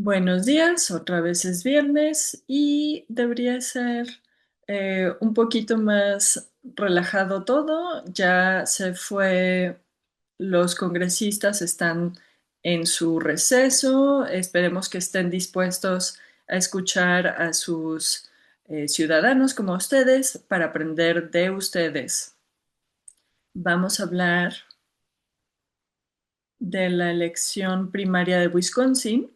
Buenos días, otra vez es viernes y debería ser un poquito más relajado todo. Ya se fue, los congresistas están en su receso. Esperemos que estén dispuestos a escuchar a sus ciudadanos como ustedes para aprender de ustedes. Vamos a hablar de la elección primaria de Wisconsin.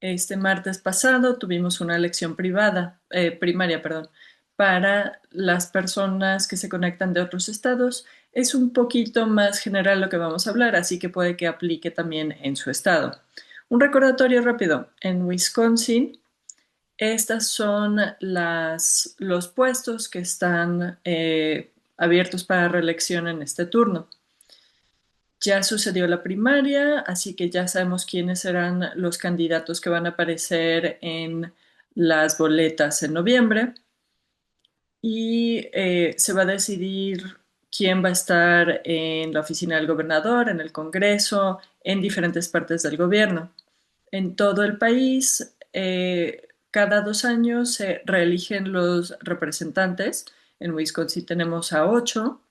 Este martes pasado tuvimos una elección primaria, perdón, para las personas que se conectan de otros estados. Es un poquito más general lo que vamos a hablar, así que puede que aplique también en su estado. Un recordatorio rápido. En Wisconsin, estas son los puestos que están abiertos para reelección en este turno. Ya sucedió la primaria, así que ya sabemos quiénes serán los candidatos que van a aparecer en las boletas en noviembre y se va a decidir quién va a estar en la oficina del gobernador, en el Congreso, en diferentes partes del gobierno. En todo el país, cada 2 años se reeligen los representantes. En Wisconsin tenemos a 8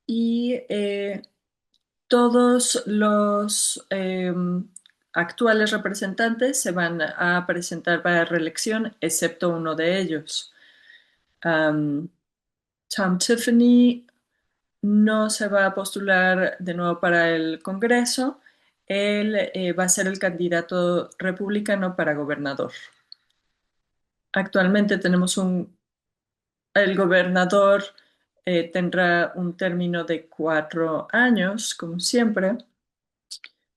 y todos los actuales representantes se van a presentar para reelección, excepto uno de ellos. Um, Tom Tiffany no se va a postular de nuevo para el Congreso. Él va a ser el candidato republicano para gobernador. Actualmente el gobernador tendrá un término de 4 años, como siempre.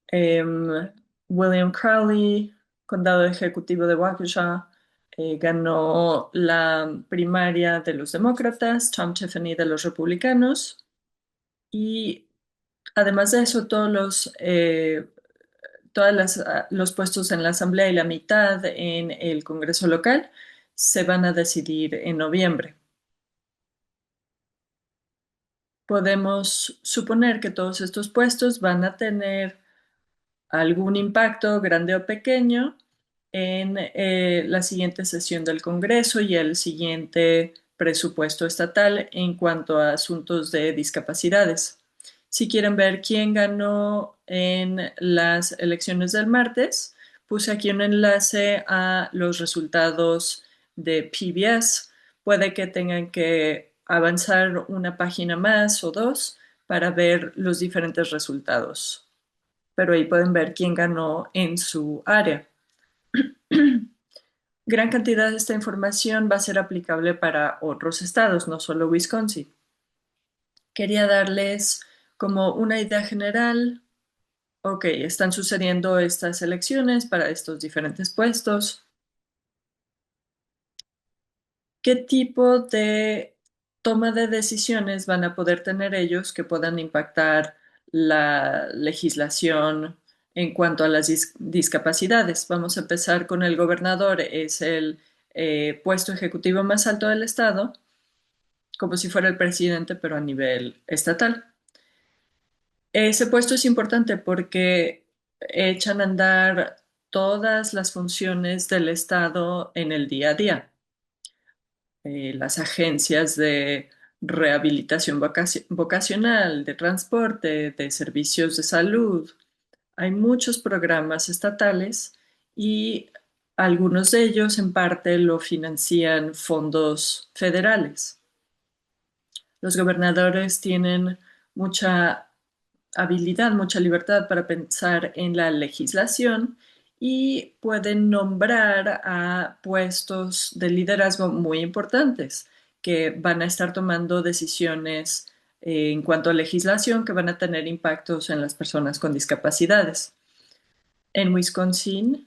Em, William Crowley, condado ejecutivo de Waukesha, ganó la primaria de los demócratas, Tom Tiffany de los republicanos, y además de eso, los puestos en la asamblea y la mitad en el Congreso local se van a decidir en noviembre. Podemos suponer que todos estos puestos van a tener algún impacto grande o pequeño en la siguiente sesión del Congreso y el siguiente presupuesto estatal en cuanto a asuntos de discapacidades. Si quieren ver quién ganó en las elecciones del martes, puse aquí un enlace a los resultados de PBS. Puede que tengan que avanzar una página más o dos para ver los diferentes resultados, pero ahí pueden ver quién ganó en su área. Gran cantidad de esta información va a ser aplicable para otros estados, no solo Wisconsin. Quería darles como una idea general. Ok, están sucediendo estas elecciones para estos diferentes puestos. ¿Qué tipo de toma de decisiones van a poder tener ellos que puedan impactar la legislación en cuanto a las discapacidades? Vamos a empezar con el gobernador, es el puesto ejecutivo más alto del estado, como si fuera el presidente, pero a nivel estatal. Ese puesto es importante porque echan a andar todas las funciones del estado en el día a día. Las agencias de rehabilitación vocacional, de transporte, de servicios de salud. Hay muchos programas estatales y algunos de ellos en parte lo financian fondos federales. Los gobernadores tienen mucha habilidad, mucha libertad para pensar en la legislación y pueden nombrar a puestos de liderazgo muy importantes que van a estar tomando decisiones en cuanto a legislación que van a tener impactos en las personas con discapacidades. En Wisconsin,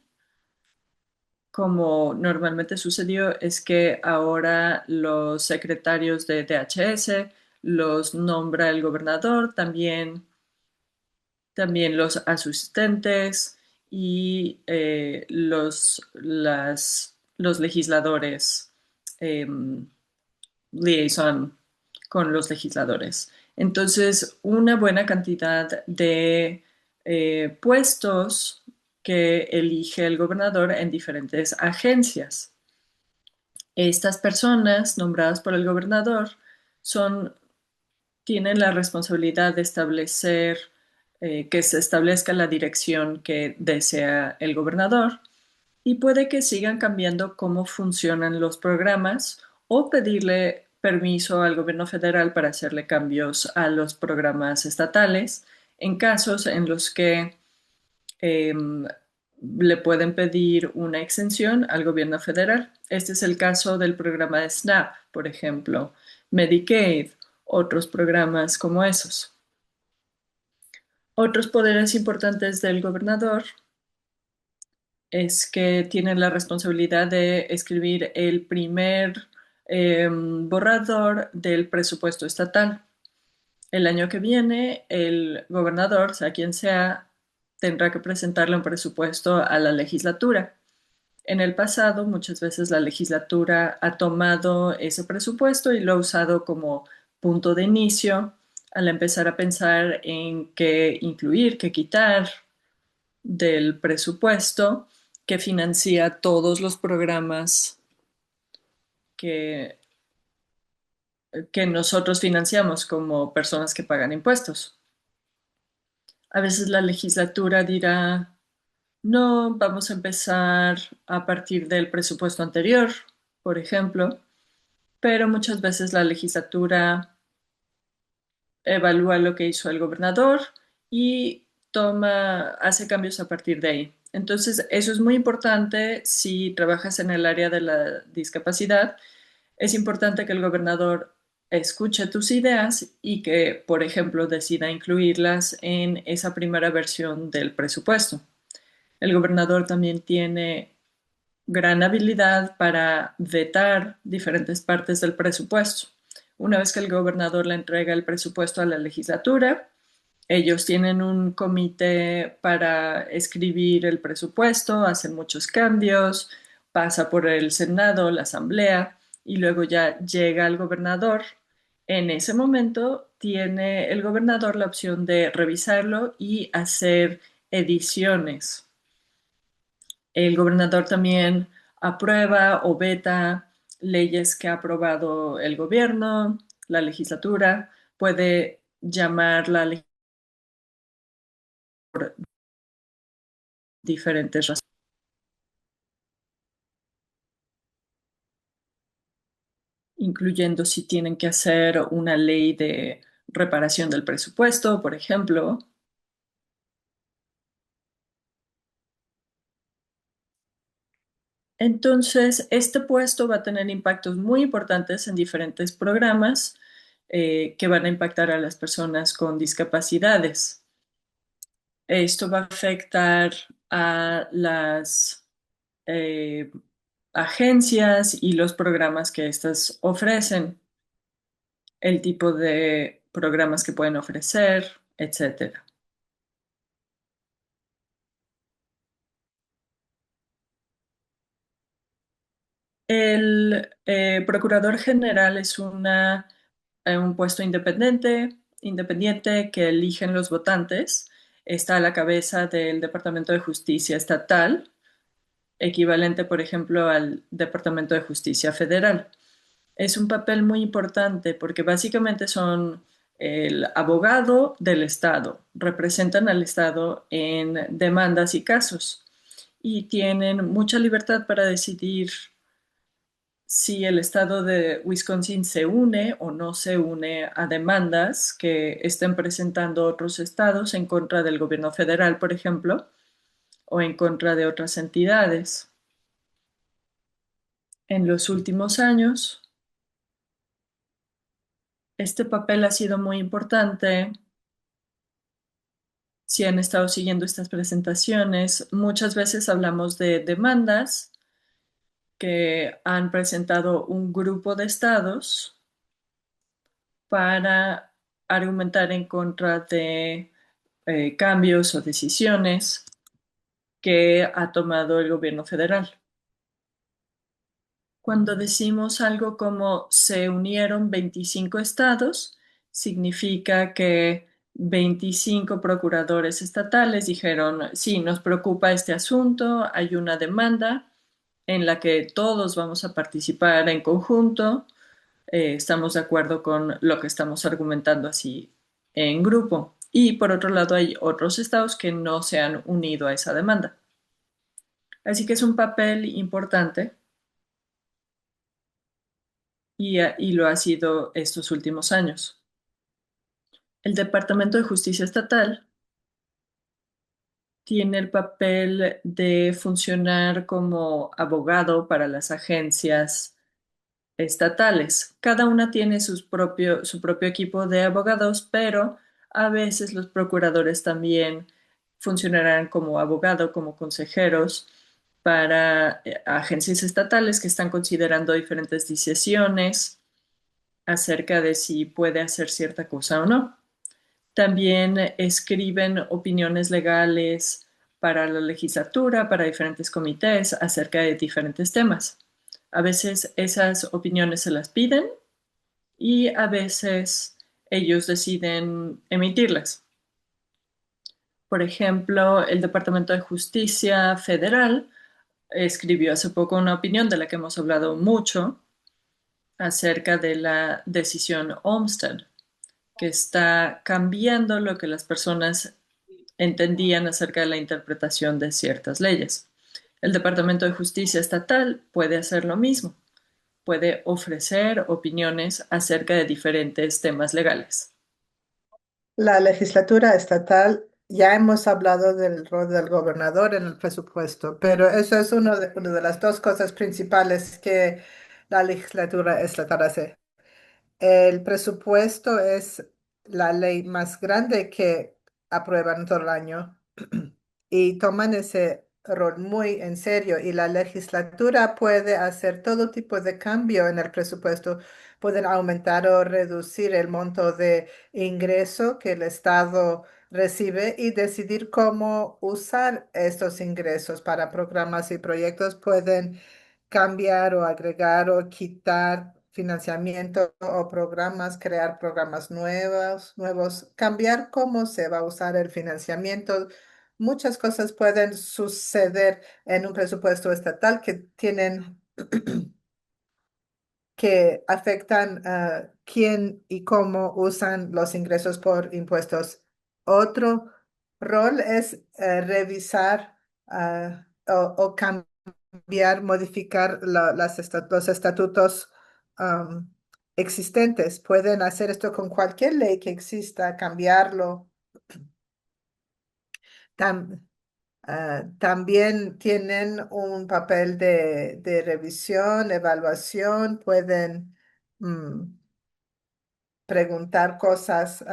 como normalmente sucedió, es que ahora los secretarios de DHS los nombra el gobernador, también los asistentes y los legisladores, eh, liaison con los legisladores. Entonces, una buena cantidad de puestos que elige el gobernador en diferentes agencias. Estas personas nombradas por el gobernador son, tienen la responsabilidad de establecer que se establezca la dirección que desea el gobernador y puede que sigan cambiando cómo funcionan los programas o pedirle permiso al gobierno federal para hacerle cambios a los programas estatales en casos en los que eh, le pueden pedir una exención al gobierno federal. Este es el caso del programa de SNAP, por ejemplo, Medicaid, otros programas como esos. Otros poderes importantes del gobernador es que tiene la responsabilidad de escribir el primer borrador del presupuesto estatal. El año que viene, el gobernador, sea quien sea, tendrá que presentarle un presupuesto a la legislatura. En el pasado, muchas veces la legislatura ha tomado ese presupuesto y lo ha usado como punto de inicio al empezar a pensar en qué incluir, qué quitar del presupuesto que financia todos los programas que, que nosotros financiamos como personas que pagan impuestos. A veces la legislatura dirá, no, vamos a empezar a partir del presupuesto anterior, por ejemplo, pero muchas veces la legislatura evalúa lo que hizo el gobernador y hace cambios a partir de ahí. Entonces, eso es muy importante si trabajas en el área de la discapacidad. Es importante que el gobernador escuche tus ideas y que, por ejemplo, decida incluirlas en esa primera versión del presupuesto. El gobernador también tiene gran habilidad para vetar diferentes partes del presupuesto. Una vez que el gobernador le entrega el presupuesto a la legislatura, ellos tienen un comité para escribir el presupuesto, hacen muchos cambios, pasa por el Senado, la Asamblea y luego ya llega al gobernador. En ese momento tiene el gobernador la opción de revisarlo y hacer ediciones. El gobernador también aprueba o veta leyes que ha aprobado el gobierno, la legislatura, puede llamar la legislatura por diferentes razones, incluyendo si tienen que hacer una ley de reparación del presupuesto, por ejemplo. Entonces, este puesto va a tener impactos muy importantes en diferentes programas que van a impactar a las personas con discapacidades. Esto va a afectar a las eh, agencias y los programas que éstas ofrecen, el tipo de programas que pueden ofrecer, etcétera. El procurador general es un puesto independiente que eligen los votantes. Está a la cabeza del Departamento de Justicia Estatal, equivalente, por ejemplo, al Departamento de Justicia Federal. Es un papel muy importante porque básicamente son el abogado del Estado, representan al Estado en demandas y casos y tienen mucha libertad para decidir si el Estado de Wisconsin se une o no se une a demandas que estén presentando otros estados en contra del gobierno federal, por ejemplo, o en contra de otras entidades. En los últimos años, este papel ha sido muy importante. Si han estado siguiendo estas presentaciones, muchas veces hablamos de demandas que han presentado un grupo de estados para argumentar en contra de cambios o decisiones que ha tomado el gobierno federal. Cuando decimos algo como se unieron 25 estados, significa que 25 procuradores estatales dijeron, sí, nos preocupa este asunto, hay una demanda en la que todos vamos a participar en conjunto, estamos de acuerdo con lo que estamos argumentando así en grupo. Y por otro lado, hay otros estados que no se han unido a esa demanda. Así que es un papel importante y lo ha sido estos últimos años. El Departamento de Justicia Estatal tiene el papel de funcionar como abogado para las agencias estatales. Cada una tiene su propio equipo de abogados, pero a veces los procuradores también funcionarán como abogado, como consejeros para agencias estatales que están considerando diferentes decisiones acerca de si puede hacer cierta cosa o no. También escriben opiniones legales para la legislatura, para diferentes comités acerca de diferentes temas. A veces esas opiniones se las piden y a veces ellos deciden emitirlas. Por ejemplo, el Departamento de Justicia Federal escribió hace poco una opinión de la que hemos hablado mucho acerca de la decisión Olmsted, que está cambiando lo que las personas entendían acerca de la interpretación de ciertas leyes. El Departamento de Justicia Estatal puede hacer lo mismo, puede ofrecer opiniones acerca de diferentes temas legales. La legislatura estatal, ya hemos hablado del rol del gobernador en el presupuesto, pero eso es una de las dos cosas principales que la legislatura estatal hace. El presupuesto es la ley más grande que aprueban todo el año y toman ese rol muy en serio y la legislatura puede hacer todo tipo de cambio en el presupuesto. Pueden aumentar o reducir el monto de ingreso que el Estado recibe y decidir cómo usar estos ingresos para programas y proyectos. Pueden cambiar o agregar o quitar financiamiento o programas, crear programas nuevos, cambiar cómo se va a usar el financiamiento. Muchas cosas pueden suceder en un presupuesto estatal que tienen que afectan a quién y cómo usan los ingresos por impuestos. Otro rol es revisar o cambiar, modificar los estatutos am, existentes. Pueden hacer esto con cualquier ley que exista, cambiarlo. Tam- también tienen un papel de revisión, evaluación, pueden mm, preguntar cosas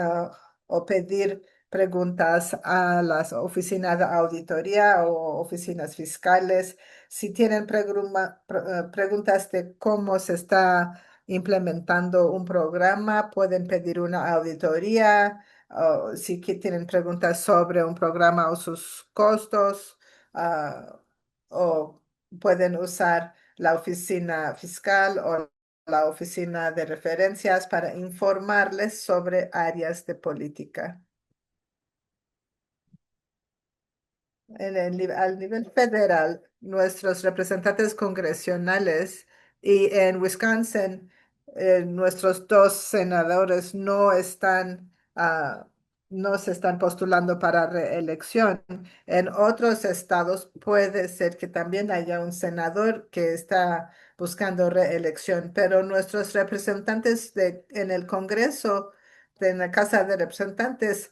o pedir preguntas a las oficinas de auditoría o oficinas fiscales. Si tienen preguntas de cómo se está implementando un programa, pueden pedir una auditoría. O si tienen preguntas sobre un programa o sus costos, o pueden usar la oficina fiscal o la oficina de referencias para informarles sobre áreas de política. Al nivel federal, nuestros representantes congresionales y en Wisconsin, nuestros dos senadores no se están postulando para reelección. En otros estados puede ser que también haya un senador que está buscando reelección, pero nuestros representantes en el Congreso, en la Casa de Representantes,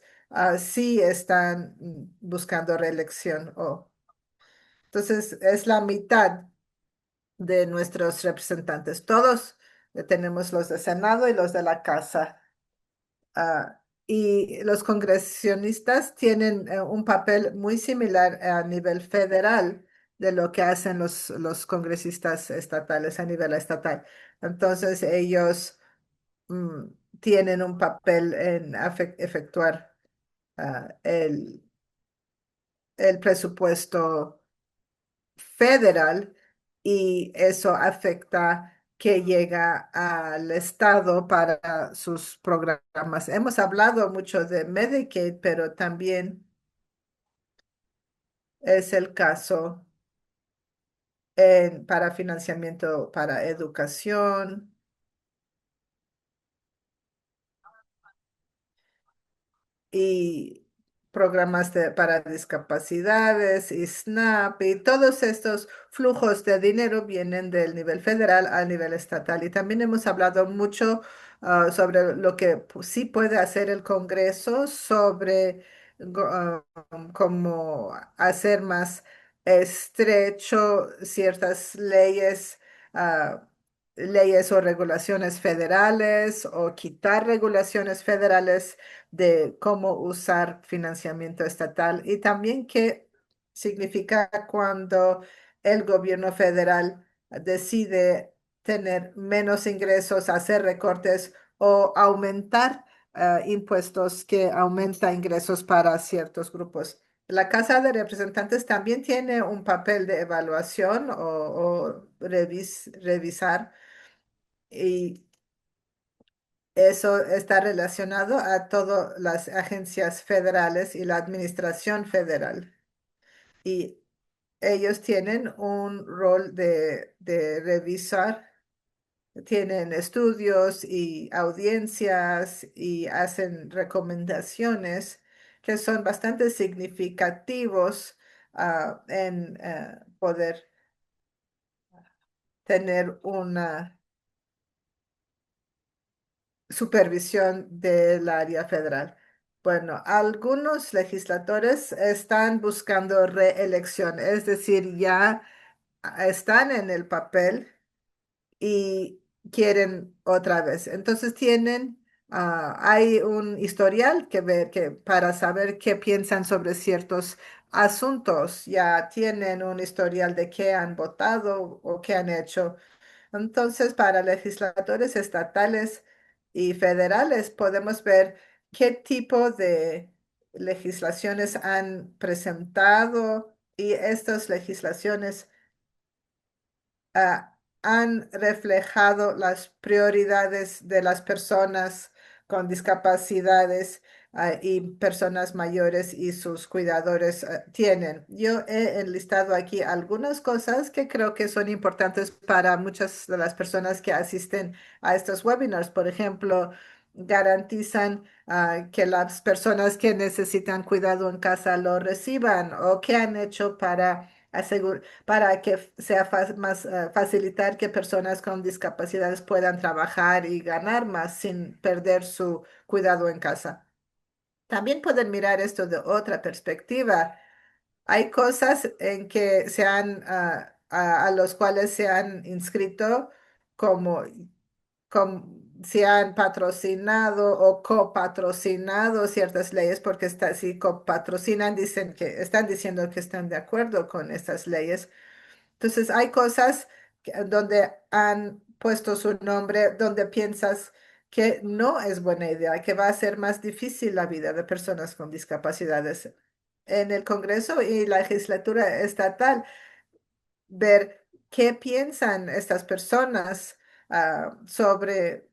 sí están buscando reelección. Entonces, es la mitad de nuestros representantes. Todos tenemos los de Senado y los de la Casa. Y los congresionistas tienen un papel muy similar a nivel federal de lo que hacen los congresistas estatales a nivel estatal. Entonces, ellos mm, tienen un papel en efectuar el presupuesto federal y eso afecta que llega al Estado para sus programas. Hemos hablado mucho de Medicaid, pero también es el caso para financiamiento para educación y programas para discapacidades y SNAP y todos estos flujos de dinero vienen del nivel federal al nivel estatal. Y también hemos hablado mucho sobre lo que sí puede hacer el Congreso sobre cómo hacer más estrecho ciertas leyes. Leyes o regulaciones federales o quitar regulaciones federales de cómo usar financiamiento estatal y también qué significa cuando el gobierno federal decide tener menos ingresos, hacer recortes o aumentar impuestos que aumenta ingresos para ciertos grupos. La Casa de Representantes también tiene un papel de evaluación o revisar y eso está relacionado a todas las agencias federales y la administración federal. Y ellos tienen un rol de revisar, tienen estudios y audiencias y hacen recomendaciones que son bastante significativos en poder tener una supervisión del área federal. Bueno, algunos legisladores están buscando reelección, es decir, ya están en el papel y quieren otra vez. Entonces hay un historial que ver que para saber qué piensan sobre ciertos asuntos. Ya tienen un historial de qué han votado o qué han hecho. Entonces, para legisladores estatales y federales podemos ver qué tipo de legislaciones han presentado y estas legislaciones han reflejado las prioridades de las personas con discapacidades y personas mayores y sus cuidadores tienen. Yo he enlistado aquí algunas cosas que creo que son importantes para muchas de las personas que asisten a estos webinars. Por ejemplo, garantizan que las personas que necesitan cuidado en casa lo reciban o qué han hecho para para que sea más facilitar que personas con discapacidades puedan trabajar y ganar más sin perder su cuidado en casa. También pueden mirar esto de otra perspectiva. Hay cosas en que a los cuales se han inscrito como si han patrocinado o copatrocinado ciertas leyes, porque si copatrocinan, dicen que están diciendo que están de acuerdo con estas leyes. Entonces, hay cosas donde han puesto su nombre, donde piensas que no es buena idea, que va a ser más difícil la vida de personas con discapacidades. En el Congreso y la legislatura estatal, ver qué piensan estas personas sobre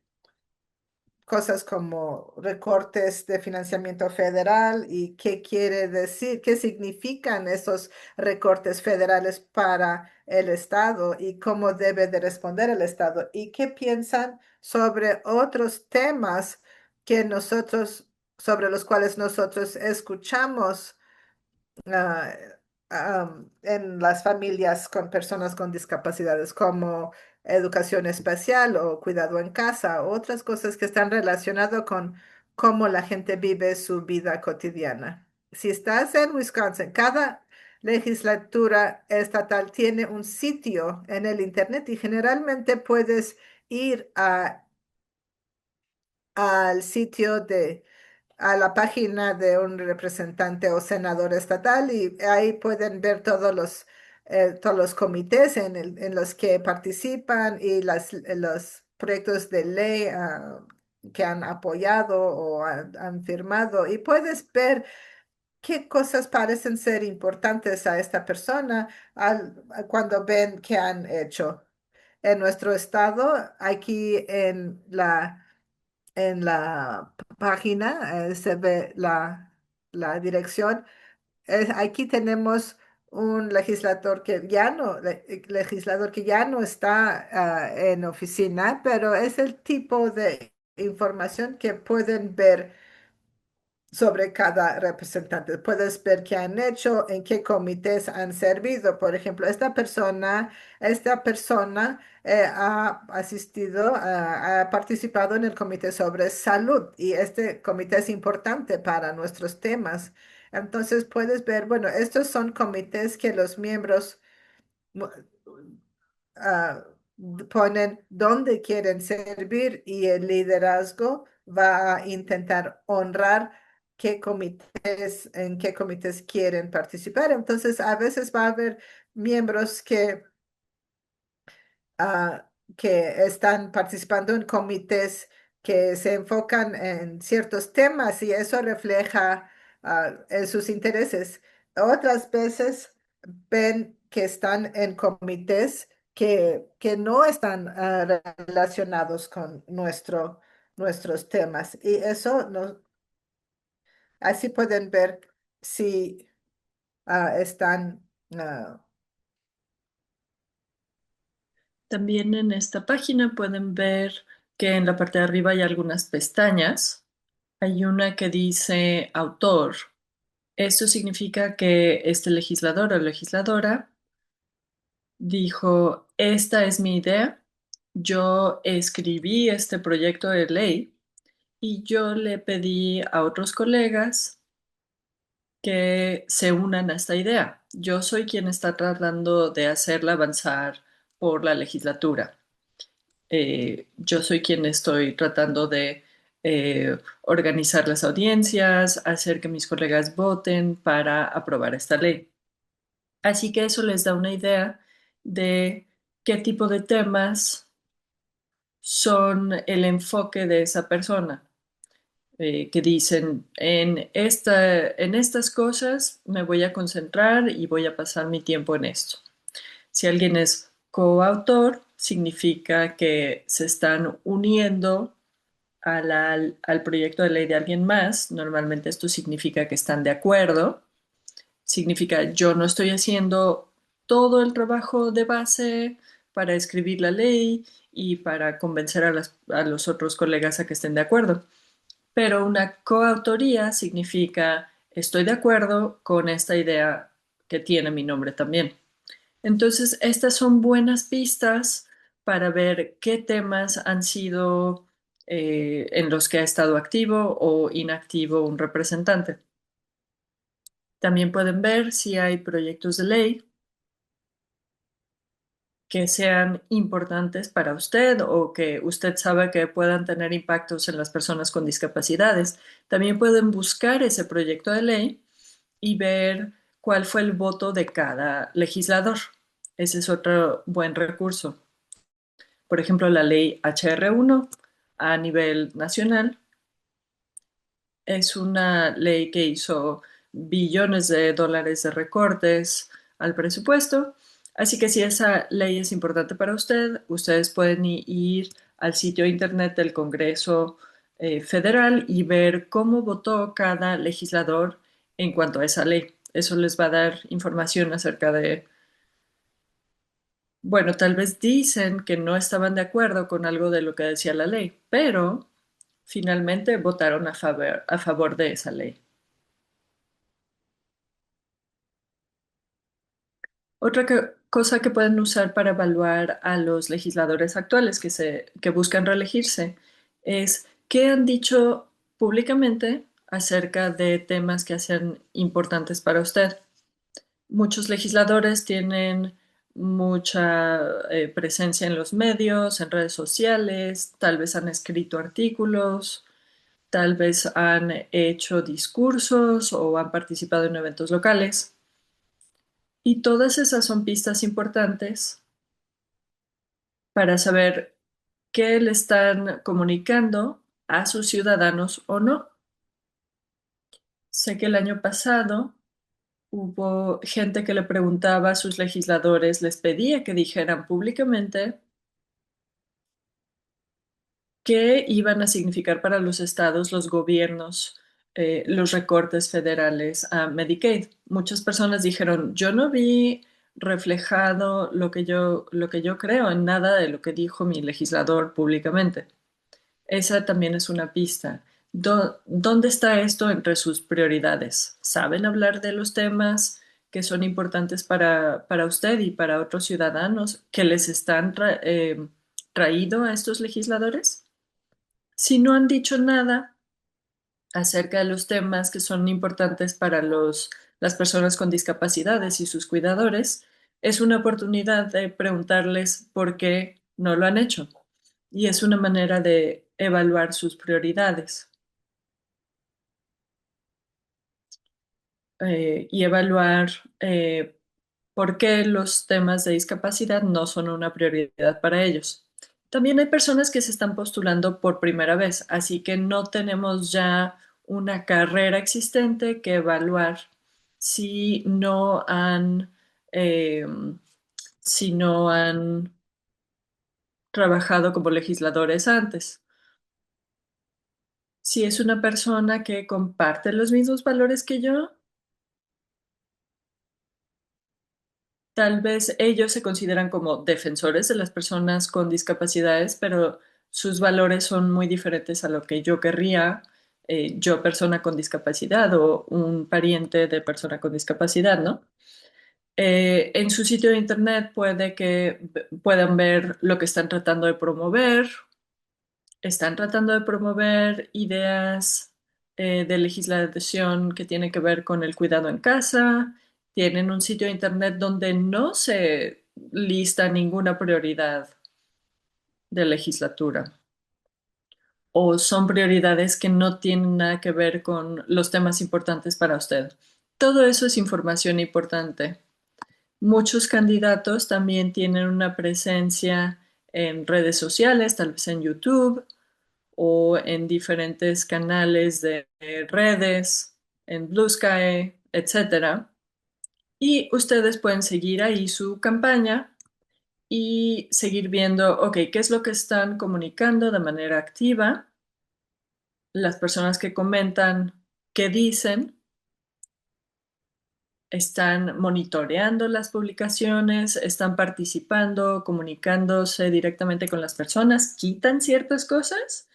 cosas como recortes de financiamiento federal y qué quiere decir, qué significan esos recortes federales para el Estado y cómo debe de responder el Estado y qué piensan sobre otros temas sobre los cuales nosotros escuchamos ah, en las familias con personas con discapacidades, como educación especial o cuidado en casa, o otras cosas que están relacionadas con cómo la gente vive su vida cotidiana. Si estás en Wisconsin, cada legislatura estatal tiene un sitio en el internet y generalmente puedes ir al sitio a la página de un representante o senador estatal y ahí pueden ver todos los comités en los que participan y los proyectos de ley que han apoyado o han firmado y puedes ver qué cosas parecen ser importantes a esta persona cuando ven qué han hecho. en nuestro estado, aquí en la página, se ve la dirección. Aquí tenemos un legislador que ya no está en oficina, pero es el tipo de información que pueden ver sobre cada representante. Puedes ver qué han hecho, en qué comités han servido. Por ejemplo, esta persona ha asistido, ha participado en el comité sobre salud y este comité es importante para nuestros temas. Entonces puedes ver, bueno, estos son comités que los miembros mu- ah, ponen dónde quieren servir y el liderazgo va a intentar honrar en qué comités quieren participar. Entonces, a veces va a haber miembros que están participando en comités que se enfocan en ciertos temas y eso refleja en sus intereses. Otras veces ven que están en comités que no están relacionados con nuestros temas y eso así pueden ver si están. ah, También en esta página pueden ver que en la parte de arriba hay algunas pestañas. Hay una que dice autor. Esto significa que este legislador o legisladora dijo, esta es mi idea, yo escribí este proyecto de ley y yo le pedí a otros colegas que se unan a esta idea. Yo soy quien está tratando de hacerla avanzar por la legislatura. Yo soy quien estoy tratando de organizar las audiencias, hacer que mis colegas voten para aprobar esta ley. Así que eso les da una idea de qué tipo de temas son el enfoque de esa persona, que dicen, en estas cosas me voy a concentrar y voy a pasar mi tiempo en esto. Si alguien es coautor, significa que se están uniendo al proyecto de ley de alguien más. Normalmente esto significa que están de acuerdo. Significa yo no estoy haciendo todo el trabajo de base para escribir la ley y para convencer a los otros colegas a que estén de acuerdo. Pero una coautoría significa estoy de acuerdo con esta idea que tiene mi nombre también. Entonces, estas son buenas pistas para ver qué temas han sido en los que ha estado activo o inactivo un representante. También pueden ver si hay proyectos de ley que sean importantes para usted o que usted sabe que puedan tener impactos en las personas con discapacidades. También pueden buscar ese proyecto de ley y ver cuál fue el voto de cada legislador. Ese es otro buen recurso. Por ejemplo, la ley HR1 a nivel nacional es una ley que hizo billones de dólares de recortes al presupuesto. Así que si esa ley es importante para usted, ustedes pueden ir al sitio internet del Congreso Federal y ver cómo votó cada legislador en cuanto a esa ley. Eso les va a dar información acerca de, bueno, tal vez dicen que no estaban de acuerdo con algo de lo que decía la ley, pero finalmente votaron a favor de esa ley. Otra cosa que pueden usar para evaluar a los legisladores actuales que buscan reelegirse es qué han dicho públicamente acerca de temas que hacen importantes para usted. Muchos legisladores tienen mucha presencia en los medios, en redes sociales, tal vez han escrito artículos, tal vez han hecho discursos o han participado en eventos locales. Y todas esas son pistas importantes para saber qué le están comunicando a sus ciudadanos o no. Sé que el año pasado hubo gente que le preguntaba a sus legisladores, les pedía que dijeran públicamente qué iban a significar para los estados, los gobiernos, los recortes federales a Medicaid. Muchas personas dijeron, yo no vi reflejado lo que yo creo en nada de lo que dijo mi legislador públicamente. Esa también es una pista. ¿Dónde está esto entre sus prioridades? ¿Saben hablar de los temas que son importantes para usted y para otros ciudadanos que les están traído a estos legisladores? Si no han dicho nada acerca de los temas que son importantes para las personas con discapacidades y sus cuidadores, es una oportunidad de preguntarles por qué no lo han hecho. Y es una manera de evaluar sus prioridades y evaluar eh, por qué los temas de discapacidad no son una prioridad para ellos. También hay personas que se están postulando por primera vez, así que no tenemos ya una carrera existente que evaluar si no han, eh, si no han trabajado como legisladores antes. Si es una persona que comparte los mismos valores que yo, tal vez ellos se consideran como defensores de las personas con discapacidades, pero sus valores son muy diferentes a lo que yo querría, yo persona con discapacidad o un pariente de persona con discapacidad, ¿no? En su sitio de internet puede que puedan ver lo que están tratando de promover. Están tratando de promover ideas de legislación que tienen que ver con el cuidado en casa. Tienen un sitio de internet donde no se lista ninguna prioridad de legislatura o son prioridades que no tienen nada que ver con los temas importantes para usted. Todo eso es información importante. Muchos candidatos también tienen una presencia en redes sociales, tal vez en YouTube o en diferentes canales de redes, en Blue Sky, etcétera. Y ustedes pueden seguir ahí su campaña y seguir viendo, ok, qué es lo que están comunicando de manera activa, las personas que comentan, qué dicen, están monitoreando las publicaciones, están participando, comunicándose directamente con las personas, quitan ciertas cosas.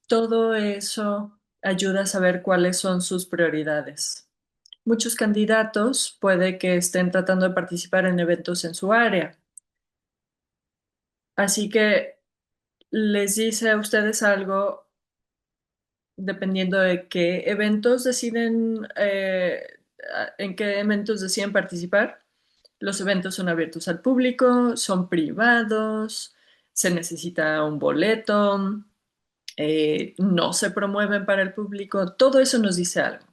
Todo eso ayuda a saber cuáles son sus prioridades. Muchos candidatos puede que estén tratando de participar en eventos en su área, así que les dice a ustedes algo dependiendo de qué eventos deciden, en qué eventos deciden participar. Los eventos son abiertos al público, son privados, se necesita un boleto, no se promueven para el público, todo eso nos dice algo.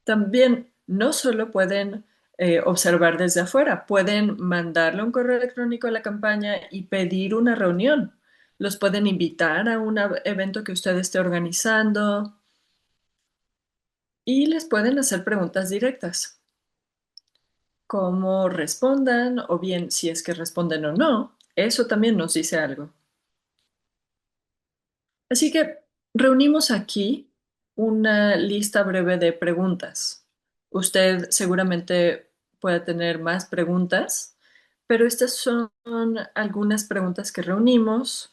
También no solo pueden observar desde afuera, pueden mandarle un correo electrónico a la campaña y pedir una reunión. Los pueden invitar a un evento que usted esté organizando y les pueden hacer preguntas directas. Cómo respondan o bien si es que responden o no, eso también nos dice algo. Así que reunimos aquí una lista breve de preguntas. Usted seguramente puede tener más preguntas, pero estas son algunas preguntas que reunimos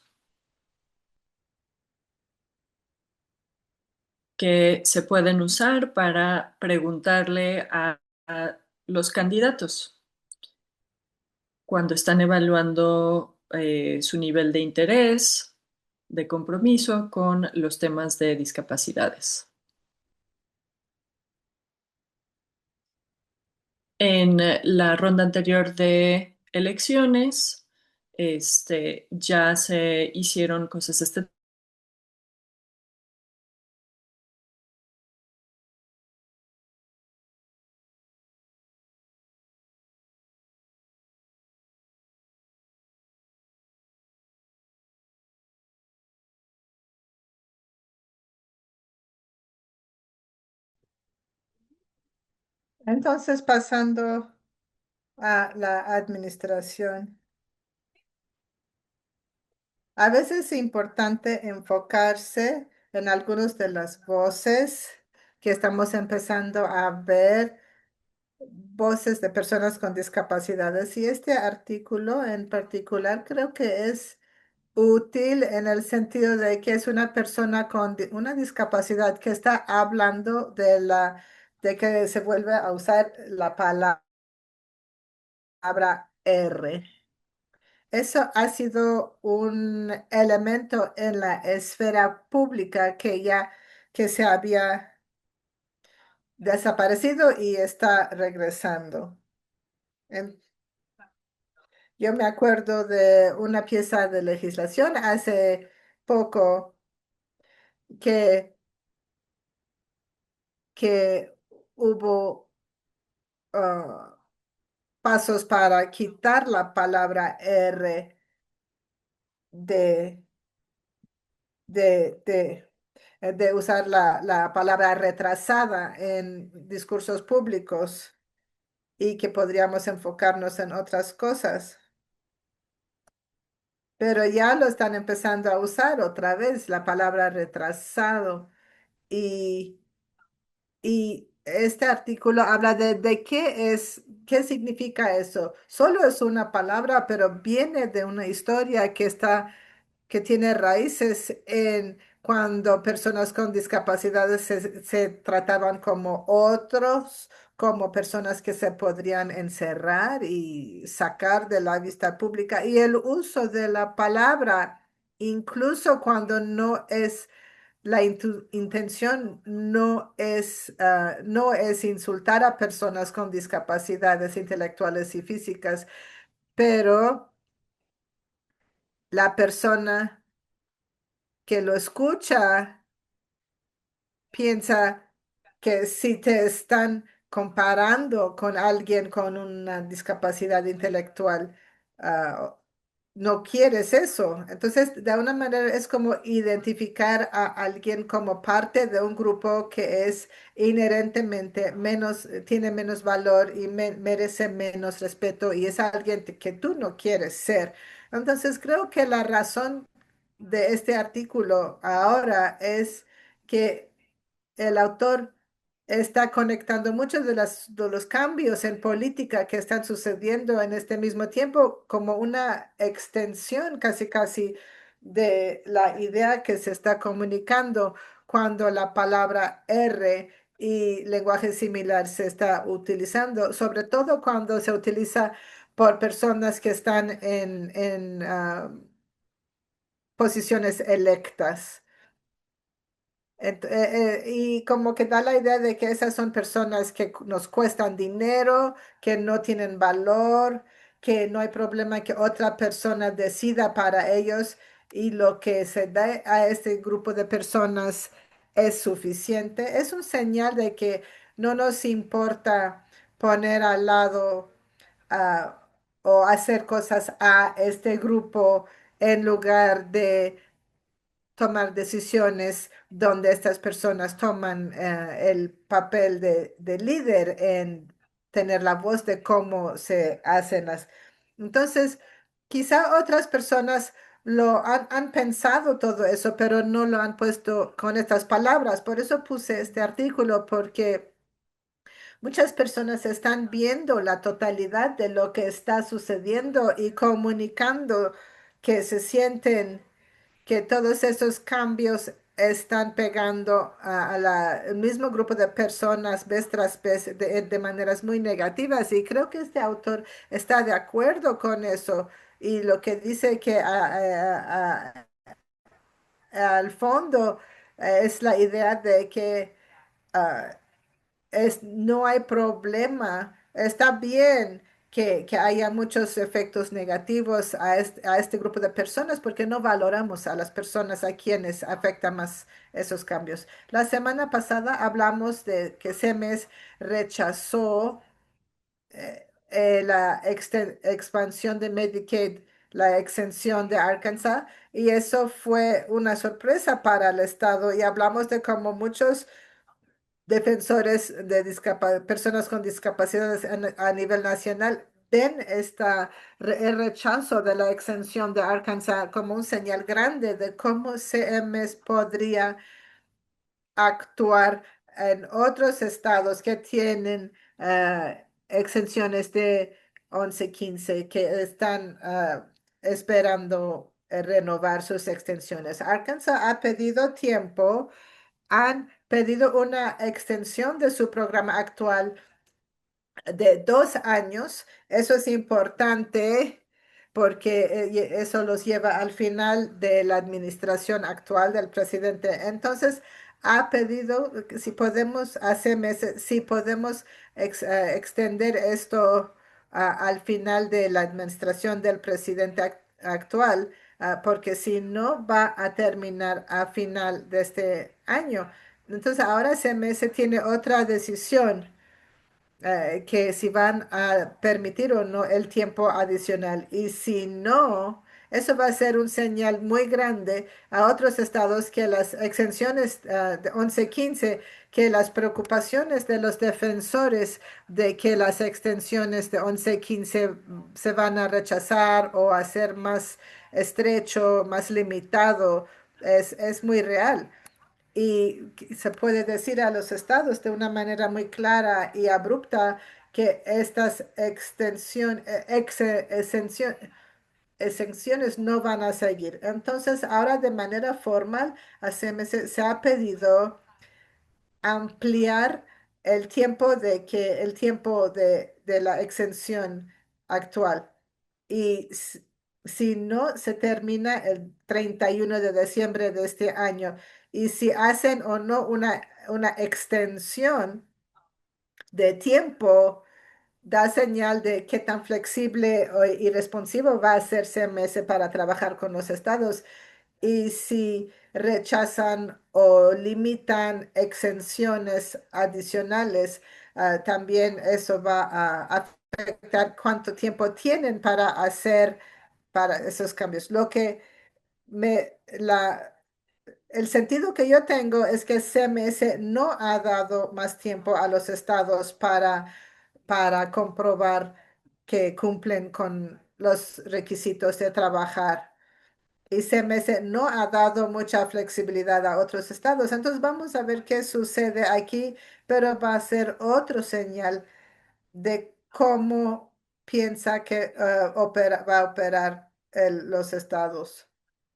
que se pueden usar para preguntarle a los candidatos cuando están evaluando su nivel de interés, de compromiso con los temas de discapacidades. En la ronda anterior de elecciones, ya se hicieron cosas Entonces, pasando a la administración. A veces es importante enfocarse en algunas de las voces que estamos empezando a ver, voces de personas con discapacidades. Y este artículo en particular creo que es útil en el sentido de que es una persona con una discapacidad que está hablando de que se vuelve a usar la palabra R. Eso ha sido un elemento en la esfera pública que se había desaparecido y está regresando. En- Yo me acuerdo de una pieza de legislación hace poco que, que hubo pasos para quitar la palabra R de, de, de, de usar la palabra retrasada en discursos públicos y que podríamos enfocarnos en otras cosas. Pero ya lo están empezando a usar otra vez, la palabra retrasado. Y Y este artículo habla de qué significa eso. Solo es una palabra, pero viene de una historia que tiene raíces en cuando personas con discapacidades se trataban como otros, como personas que se podrían encerrar y sacar de la vista pública. Y el uso de la palabra, incluso cuando no es la intención no es insultar a personas con discapacidades intelectuales y físicas, pero la persona que lo escucha piensa que si te están comparando con alguien con una discapacidad intelectual, ah, no quieres eso. Entonces, de alguna manera es como identificar a alguien como parte de un grupo que es inherentemente menos, tiene menos valor y merece menos respeto y es alguien que tú no quieres ser. Entonces, creo que la razón de este artículo ahora es que el autor está conectando muchos de los cambios en política que están sucediendo en este mismo tiempo como una extensión casi casi de la idea que se está comunicando cuando la palabra R y lenguaje similar se está utilizando, sobre todo cuando se utiliza por personas que están en posiciones electas. Y como que da la idea de que esas son personas que nos cuestan dinero, que no tienen valor, que no hay problema que otra persona decida para ellos y lo que se da a este grupo de personas es suficiente. Es un señal de que no nos importa poner al lado ah, o hacer cosas a este grupo en lugar de tomar decisiones donde estas personas toman el papel de líder en tener la voz de cómo se hacen las. Entonces, quizá otras personas han pensado todo eso, pero no lo han puesto con estas palabras. Por eso puse este artículo, porque muchas personas están viendo la totalidad de lo que está sucediendo y comunicando que se sienten que todos esos cambios están pegando al mismo grupo de personas vez tras vez de maneras muy negativas. Y creo que este autor está de acuerdo con eso. Y lo que dice que al fondo es la idea de que ah, no hay problema. Está bien que haya muchos efectos negativos a este grupo de personas porque no valoramos a las personas a quienes afectan más esos cambios. La semana pasada hablamos de que CEMES rechazó la expansión de Medicaid, la exención de Arkansas, y eso fue una sorpresa para el estado. Y hablamos de cómo muchos defensores de personas con discapacidades a nivel nacional ven el rechazo de la exención de Arkansas como un señal grande de cómo CMS podría actuar en otros estados que tienen exenciones de 1115 que están esperando renovar sus extensiones. Arkansas ha pedido tiempo, han pedido una extensión de su programa actual de 2 años. Eso es importante porque eso los lleva al final de la administración actual del presidente. Entonces, ha pedido que si podemos hacer meses, si podemos extender esto al final de la administración del presidente actual, porque si no va a terminar a final de este año. Entonces, ahora CMS tiene otra decisión que si van a permitir o no el tiempo adicional. Y si no, eso va a ser un señal muy grande a otros estados que las exenciones de 1115, que las preocupaciones de los defensores de que las extensiones de 1115 se van a rechazar o hacer más estrecho, más limitado, es muy real. Y se puede decir a los estados de una manera muy clara y abrupta que estas exenciones no van a seguir. Entonces, ahora de manera formal, a CMS se ha pedido ampliar el tiempo de la exención actual. Y si no, se termina el 31 de diciembre de este año. Y si hacen o no una extensión de tiempo, da señal de qué tan flexible y responsivo va a ser CMS para trabajar con los estados. Y si rechazan o limitan exenciones adicionales, también eso va a afectar cuánto tiempo tienen para hacer para esos cambios. El sentido que yo tengo es que CMS no ha dado más tiempo a los estados para comprobar que cumplen con los requisitos de trabajar. Y CMS no ha dado mucha flexibilidad a otros estados. Entonces vamos a ver qué sucede aquí, pero va a ser otro señal de cómo piensa que va a operar los estados,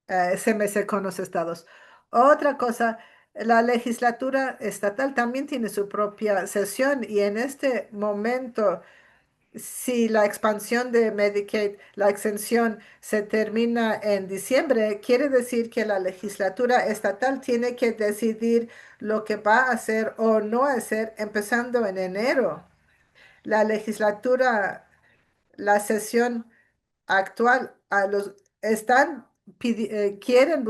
CMS con los estados. Otra cosa, la legislatura estatal también tiene su propia sesión y en este momento si la expansión de Medicaid, la exención se termina en diciembre, quiere decir que la legislatura estatal tiene que decidir lo que va a hacer o no hacer empezando en enero. La legislatura, la sesión actual, quieren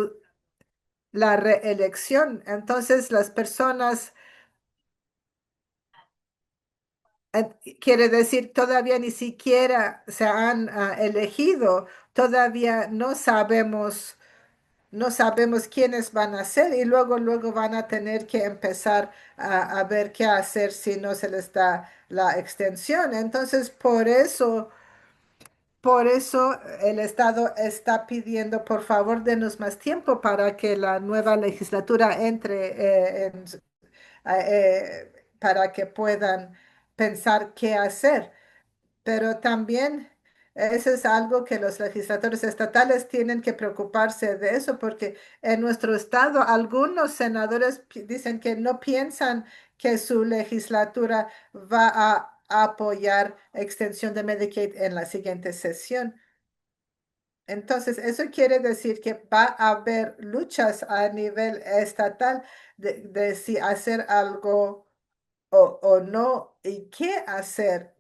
la reelección. Entonces, las personas quiere decir, todavía ni siquiera se han elegido, todavía no sabemos quiénes van a ser y luego van a tener que empezar a ver qué hacer si no se les da la extensión. Entonces, por eso el Estado está pidiendo, por favor, denos más tiempo para que la nueva legislatura entre para que puedan pensar qué hacer. Pero también eso es algo que los legisladores estatales tienen que preocuparse de eso, porque en nuestro estado algunos senadores dicen que no piensan que su legislatura va a apoyar extensión de Medicaid en la siguiente sesión. Entonces, eso quiere decir que va a haber luchas a nivel estatal de si hacer algo o no y qué hacer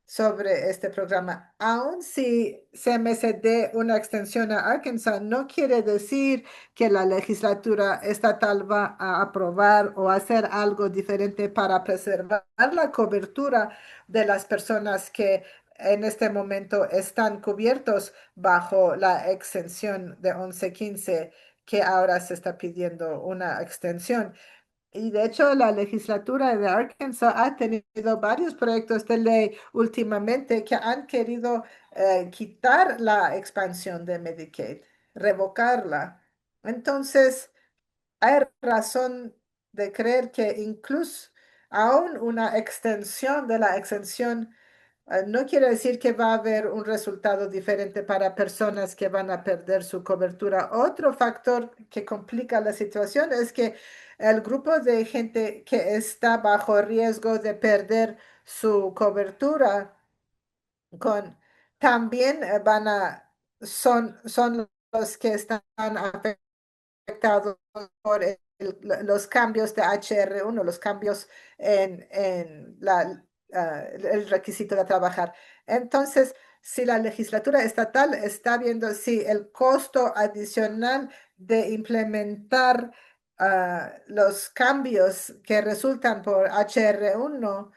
sobre este programa. Aun si se me dé una extensión a Arkansas, no quiere decir que la legislatura estatal va a aprobar o hacer algo diferente para preservar la cobertura de las personas que en este momento están cubiertos bajo la extensión de 1115 que ahora se está pidiendo una extensión. Y de hecho, la legislatura de Arkansas ha tenido varios proyectos de ley últimamente que han querido quitar la expansión de Medicaid, revocarla. Entonces, hay razón de creer que incluso aún una extensión de la exención no quiere decir que va a haber un resultado diferente para personas que van a perder su cobertura. Otro factor que complica la situación es que el grupo de gente que está bajo riesgo de perder su cobertura con también son los que están afectado por los cambios de HR1, los cambios en el requisito de trabajar. Entonces, si la legislatura estatal está viendo si el costo adicional de implementar los cambios que resultan por HR1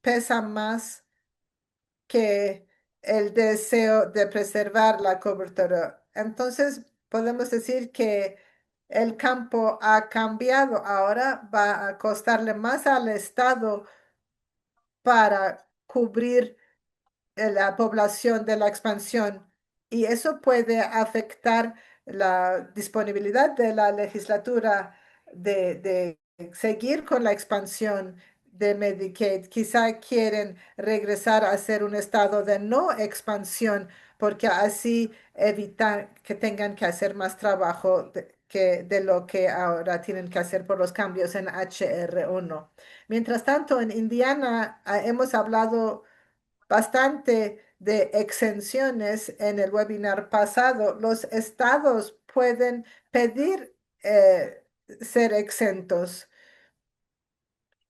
pesan más que el deseo de preservar la cobertura. Entonces, podemos decir que el campo ha cambiado. Ahora va a costarle más al Estado para cubrir la población de la expansión y eso puede afectar la disponibilidad de la legislatura de seguir con la expansión de Medicaid. Quizá quieren regresar a ser un estado de no expansión porque así evitar que tengan que hacer más trabajo de lo que ahora tienen que hacer por los cambios en HR1. Mientras tanto, en Indiana hemos hablado bastante de exenciones en el webinar pasado. Los estados pueden pedir ser exentos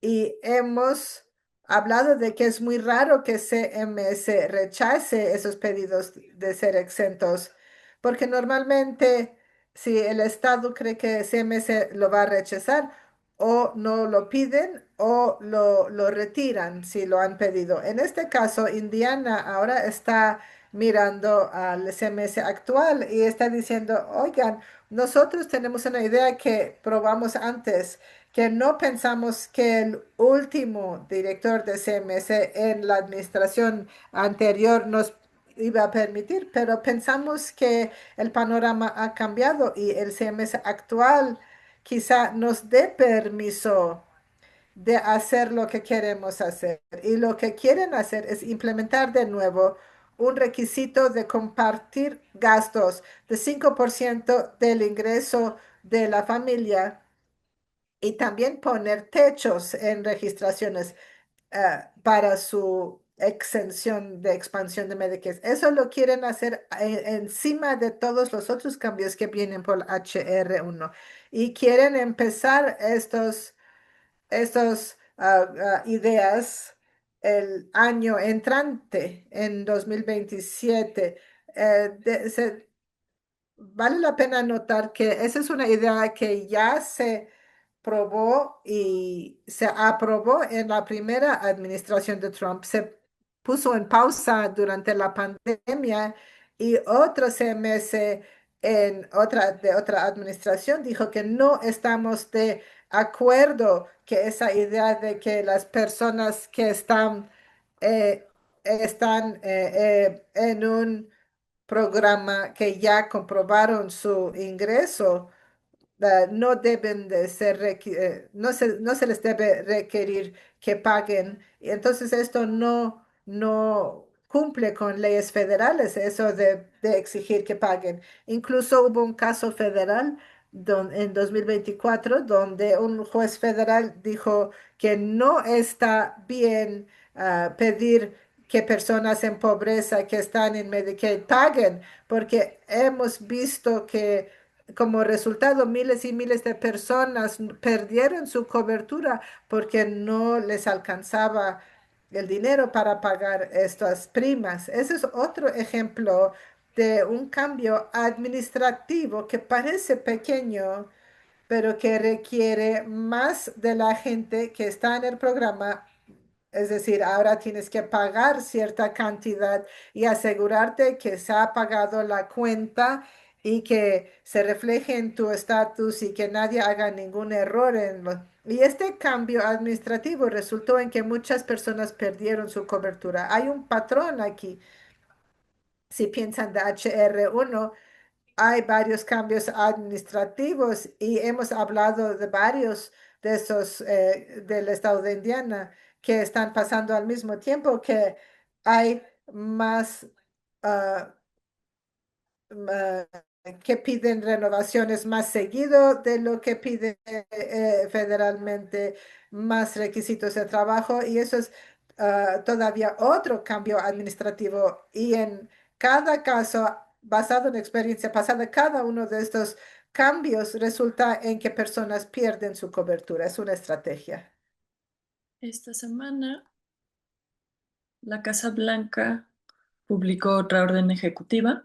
y hemos hablado de que es muy raro que CMS rechace esos pedidos de ser exentos, porque normalmente si el Estado cree que CMS lo va a rechazar, o no lo piden o lo retiran si lo han pedido. En este caso, Indiana ahora está mirando al CMS actual y está diciendo, oigan, nosotros tenemos una idea que probamos antes que no pensamos que el último director de CMS en la administración anterior nos iba a permitir, pero pensamos que el panorama ha cambiado y el CMS actual quizá nos dé permiso de hacer lo que queremos hacer. Y lo que quieren hacer es implementar de nuevo un requisito de compartir gastos de 5% del ingreso de la familia y también poner techos en registraciones para su exención de expansión de Medicaid. Eso lo quieren hacer encima de todos los otros cambios que vienen por HR1 y quieren empezar estos ideas el año entrante, en 2027. Vale la pena notar que esa es una idea que ya se probó y se aprobó en la primera administración de Trump. Se puso en pausa durante la pandemia y otro CMS de otra administración dijo que no estamos de acuerdo que esa idea de que las personas que eh, están en un programa que ya comprobaron su ingreso, no deben de ser, no se les debe requerir que paguen. Y entonces esto no cumple con leyes federales, eso de exigir que paguen. Incluso hubo un caso federal en 2024 donde un juez federal dijo que no está bien pedir que personas en pobreza que están en Medicaid paguen, porque hemos visto que como resultado, miles y miles de personas perdieron su cobertura porque no les alcanzaba el dinero para pagar estas primas. Ese es otro ejemplo de un cambio administrativo que parece pequeño, pero que requiere más de la gente que está en el programa. Es decir, ahora tienes que pagar cierta cantidad y asegurarte que se ha pagado la cuenta y que se refleje en tu estatus y que nadie haga ningún error Y este cambio administrativo resultó en que muchas personas perdieron su cobertura. Hay un patrón aquí. Si piensan de HR1, hay varios cambios administrativos y hemos hablado de varios de esos del estado de Indiana que están pasando al mismo tiempo que hay más ah, ah, que piden renovaciones más seguido de lo que piden federalmente, más requisitos de trabajo y eso es todavía otro cambio administrativo y en cada caso, basado en experiencia pasada, cada uno de estos cambios resulta en que personas pierden su cobertura. Es una estrategia. Esta semana, la Casa Blanca publicó otra orden ejecutiva.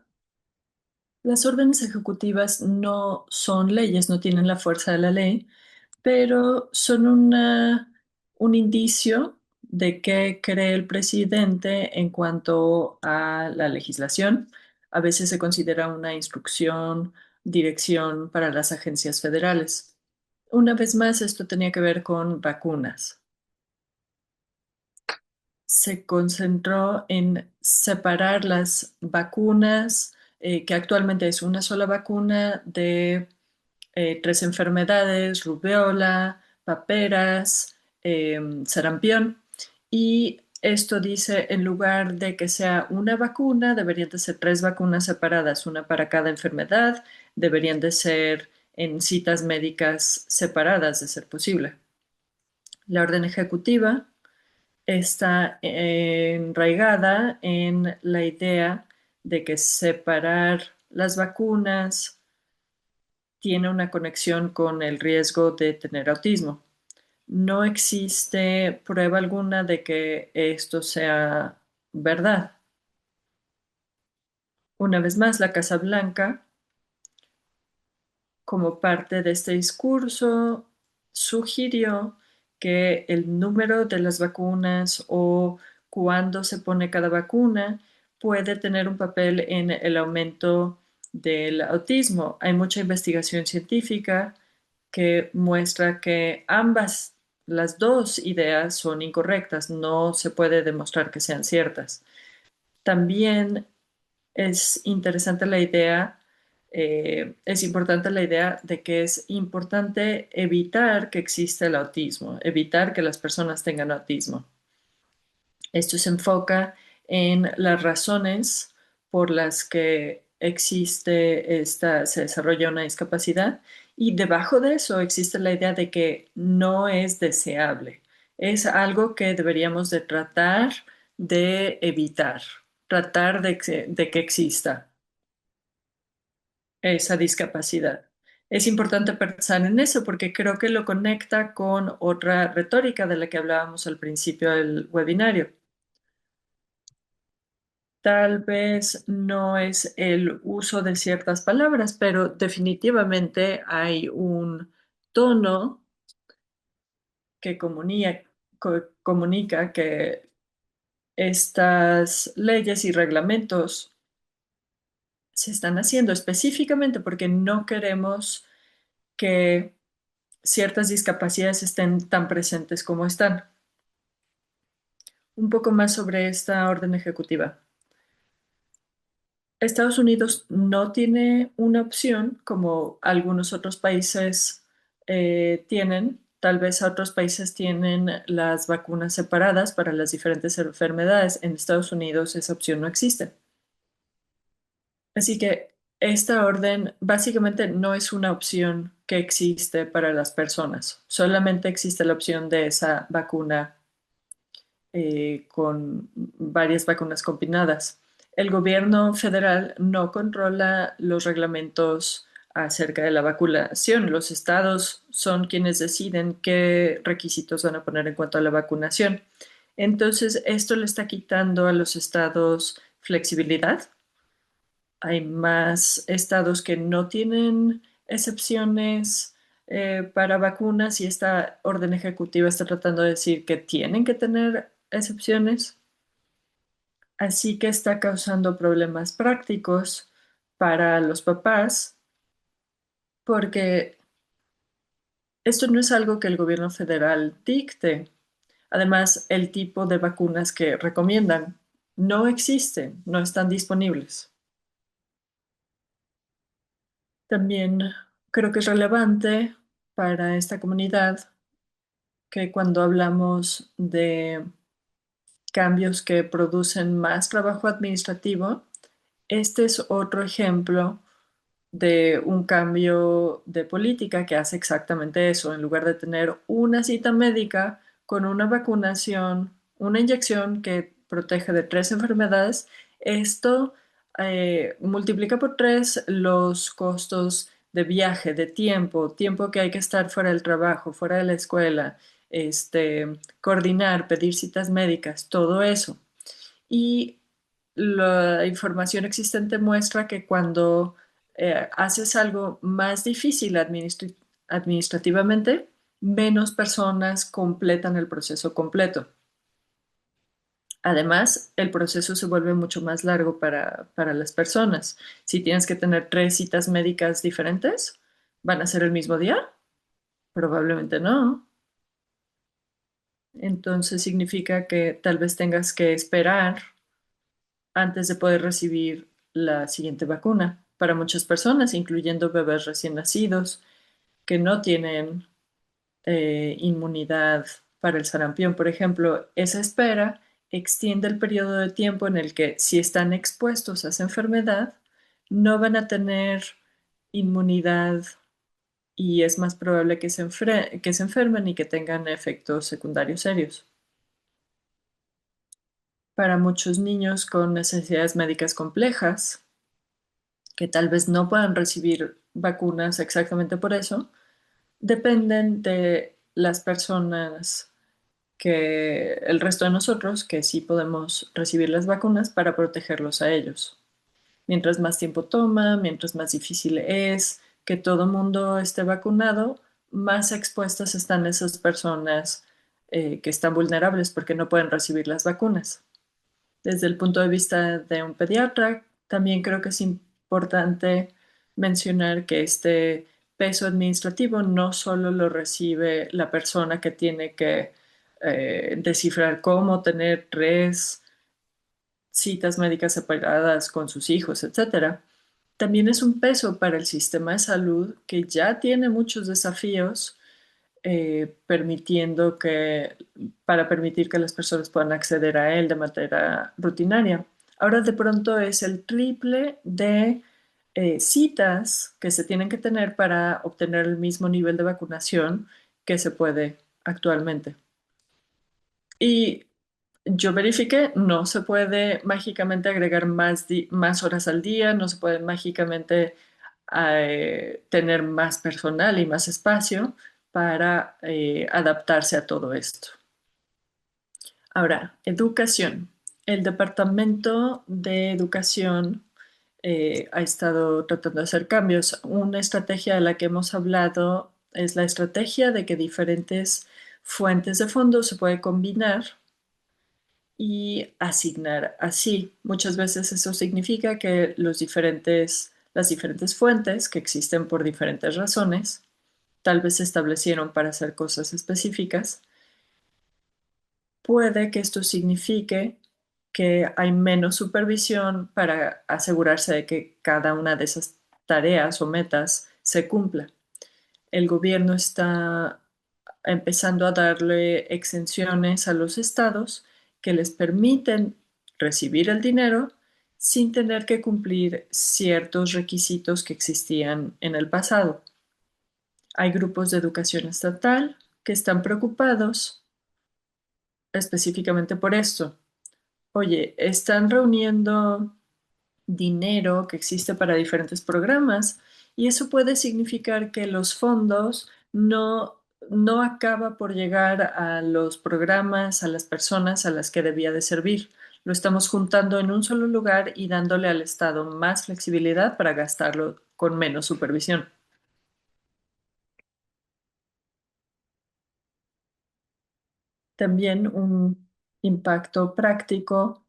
Las órdenes ejecutivas no son leyes, no tienen la fuerza de la ley, pero son un indicio de qué cree el presidente en cuanto a la legislación. A veces se considera una instrucción, dirección para las agencias federales. Una vez más, esto tenía que ver con vacunas. Se concentró en separar las vacunas, que actualmente es una sola vacuna de tres enfermedades: rubiola, paperas, sarampión. Y esto dice, en lugar de que sea una vacuna, deberían de ser tres vacunas separadas, una para cada enfermedad, deberían de ser en citas médicas separadas, de ser posible. La orden ejecutiva está enraigada en la idea de que separar las vacunas tiene una conexión con el riesgo de tener autismo. No existe prueba alguna de que esto sea verdad. Una vez más, la Casa Blanca, como parte de este discurso, sugirió que el número de las vacunas o cuándo se pone cada vacuna puede tener un papel en el aumento del autismo. Hay mucha investigación científica que muestra que ambas, las dos ideas son incorrectas, no se puede demostrar que sean ciertas. También es interesante la idea, es importante la idea de que es importante evitar que exista el autismo, evitar que las personas tengan autismo. Esto se enfoca en las razones por las que se desarrolla una discapacidad y debajo de eso existe la idea de que no es deseable. Es algo que deberíamos de tratar de evitar, tratar de que exista esa discapacidad. Es importante pensar en eso porque creo que lo conecta con otra retórica de la que hablábamos al principio del webinario. Tal vez no es el uso de ciertas palabras, pero definitivamente hay un tono que comunica que estas leyes y reglamentos se están haciendo específicamente porque no queremos que ciertas discapacidades estén tan presentes como están. Un poco más sobre esta orden ejecutiva. Estados Unidos no tiene una opción como algunos otros países tienen. Tal vez otros países tienen las vacunas separadas para las diferentes enfermedades. En Estados Unidos esa opción no existe. Así que esta orden básicamente no es una opción que existe para las personas. Solamente existe la opción de esa vacuna con varias vacunas combinadas. El gobierno federal no controla los reglamentos acerca de la vacunación. Los estados son quienes deciden qué requisitos van a poner en cuanto a la vacunación. Entonces, esto le está quitando a los estados flexibilidad. Hay más estados que no tienen excepciones para vacunas y esta orden ejecutiva está tratando de decir que tienen que tener excepciones. Así que está causando problemas prácticos para los papás, porque esto no es algo que el gobierno federal dicte. Además, el tipo de vacunas que recomiendan no existen, no están disponibles. También creo que es relevante para esta comunidad que cuando hablamos de cambios que producen más trabajo administrativo, este es otro ejemplo de un cambio de política que hace exactamente eso. En lugar de tener una cita médica con una vacunación, una inyección que protege de tres enfermedades, esto multiplica por tres los costos de viaje, de tiempo, tiempo que hay que estar fuera del trabajo, fuera de la escuela, coordinar, pedir citas médicas, todo eso. Y la información existente muestra que cuando haces algo más difícil administrativamente, menos personas completan el proceso completo. Además, el proceso se vuelve mucho más largo para las personas. Si tienes que tener tres citas médicas diferentes, ¿van a ser el mismo día? Probablemente no. Entonces significa que tal vez tengas que esperar antes de poder recibir la siguiente vacuna. Para muchas personas, incluyendo bebés recién nacidos que no tienen inmunidad para el sarampión, por ejemplo, esa espera extiende el periodo de tiempo en el que si están expuestos a esa enfermedad, no van a tener inmunidad y es más probable que que se enfermen y que tengan efectos secundarios serios. Para muchos niños con necesidades médicas complejas, que tal vez no puedan recibir vacunas exactamente por eso, dependen de las personas que el resto de nosotros, que sí podemos recibir las vacunas para protegerlos a ellos. Mientras más tiempo toma, mientras más difícil es que todo mundo esté vacunado, más expuestas están esas personas que están vulnerables porque no pueden recibir las vacunas. Desde el punto de vista de un pediatra, también creo que es importante mencionar que este peso administrativo no solo lo recibe la persona que tiene que descifrar cómo tener tres citas médicas separadas con sus hijos, etcétera. También es un peso para el sistema de salud que ya tiene muchos desafíos permitiendo para permitir que las personas puedan acceder a él de manera rutinaria. Ahora de pronto es el triple de citas que se tienen que tener para obtener el mismo nivel de vacunación que se puede actualmente. Y yo verifiqué, no se puede mágicamente agregar más horas al día, no se puede mágicamente tener más personal y más espacio para adaptarse a todo esto. Ahora, educación. El Departamento de Educación ha estado tratando de hacer cambios. Una estrategia de la que hemos hablado es la estrategia de que diferentes fuentes de fondos se puede combinar y asignar así. Muchas veces eso significa que las diferentes fuentes que existen por diferentes razones, tal vez se establecieron para hacer cosas específicas. Puede que esto signifique que hay menos supervisión para asegurarse de que cada una de esas tareas o metas se cumpla. El gobierno está empezando a darle exenciones a los estados que les permiten recibir el dinero sin tener que cumplir ciertos requisitos que existían en el pasado. Hay grupos de educación estatal que están preocupados específicamente por esto. Oye, están reuniendo dinero que existe para diferentes programas y eso puede significar que los fondos no acaba por llegar a los programas, a las personas a las que debía de servir. Lo estamos juntando en un solo lugar y dándole al Estado más flexibilidad para gastarlo con menos supervisión. También un impacto práctico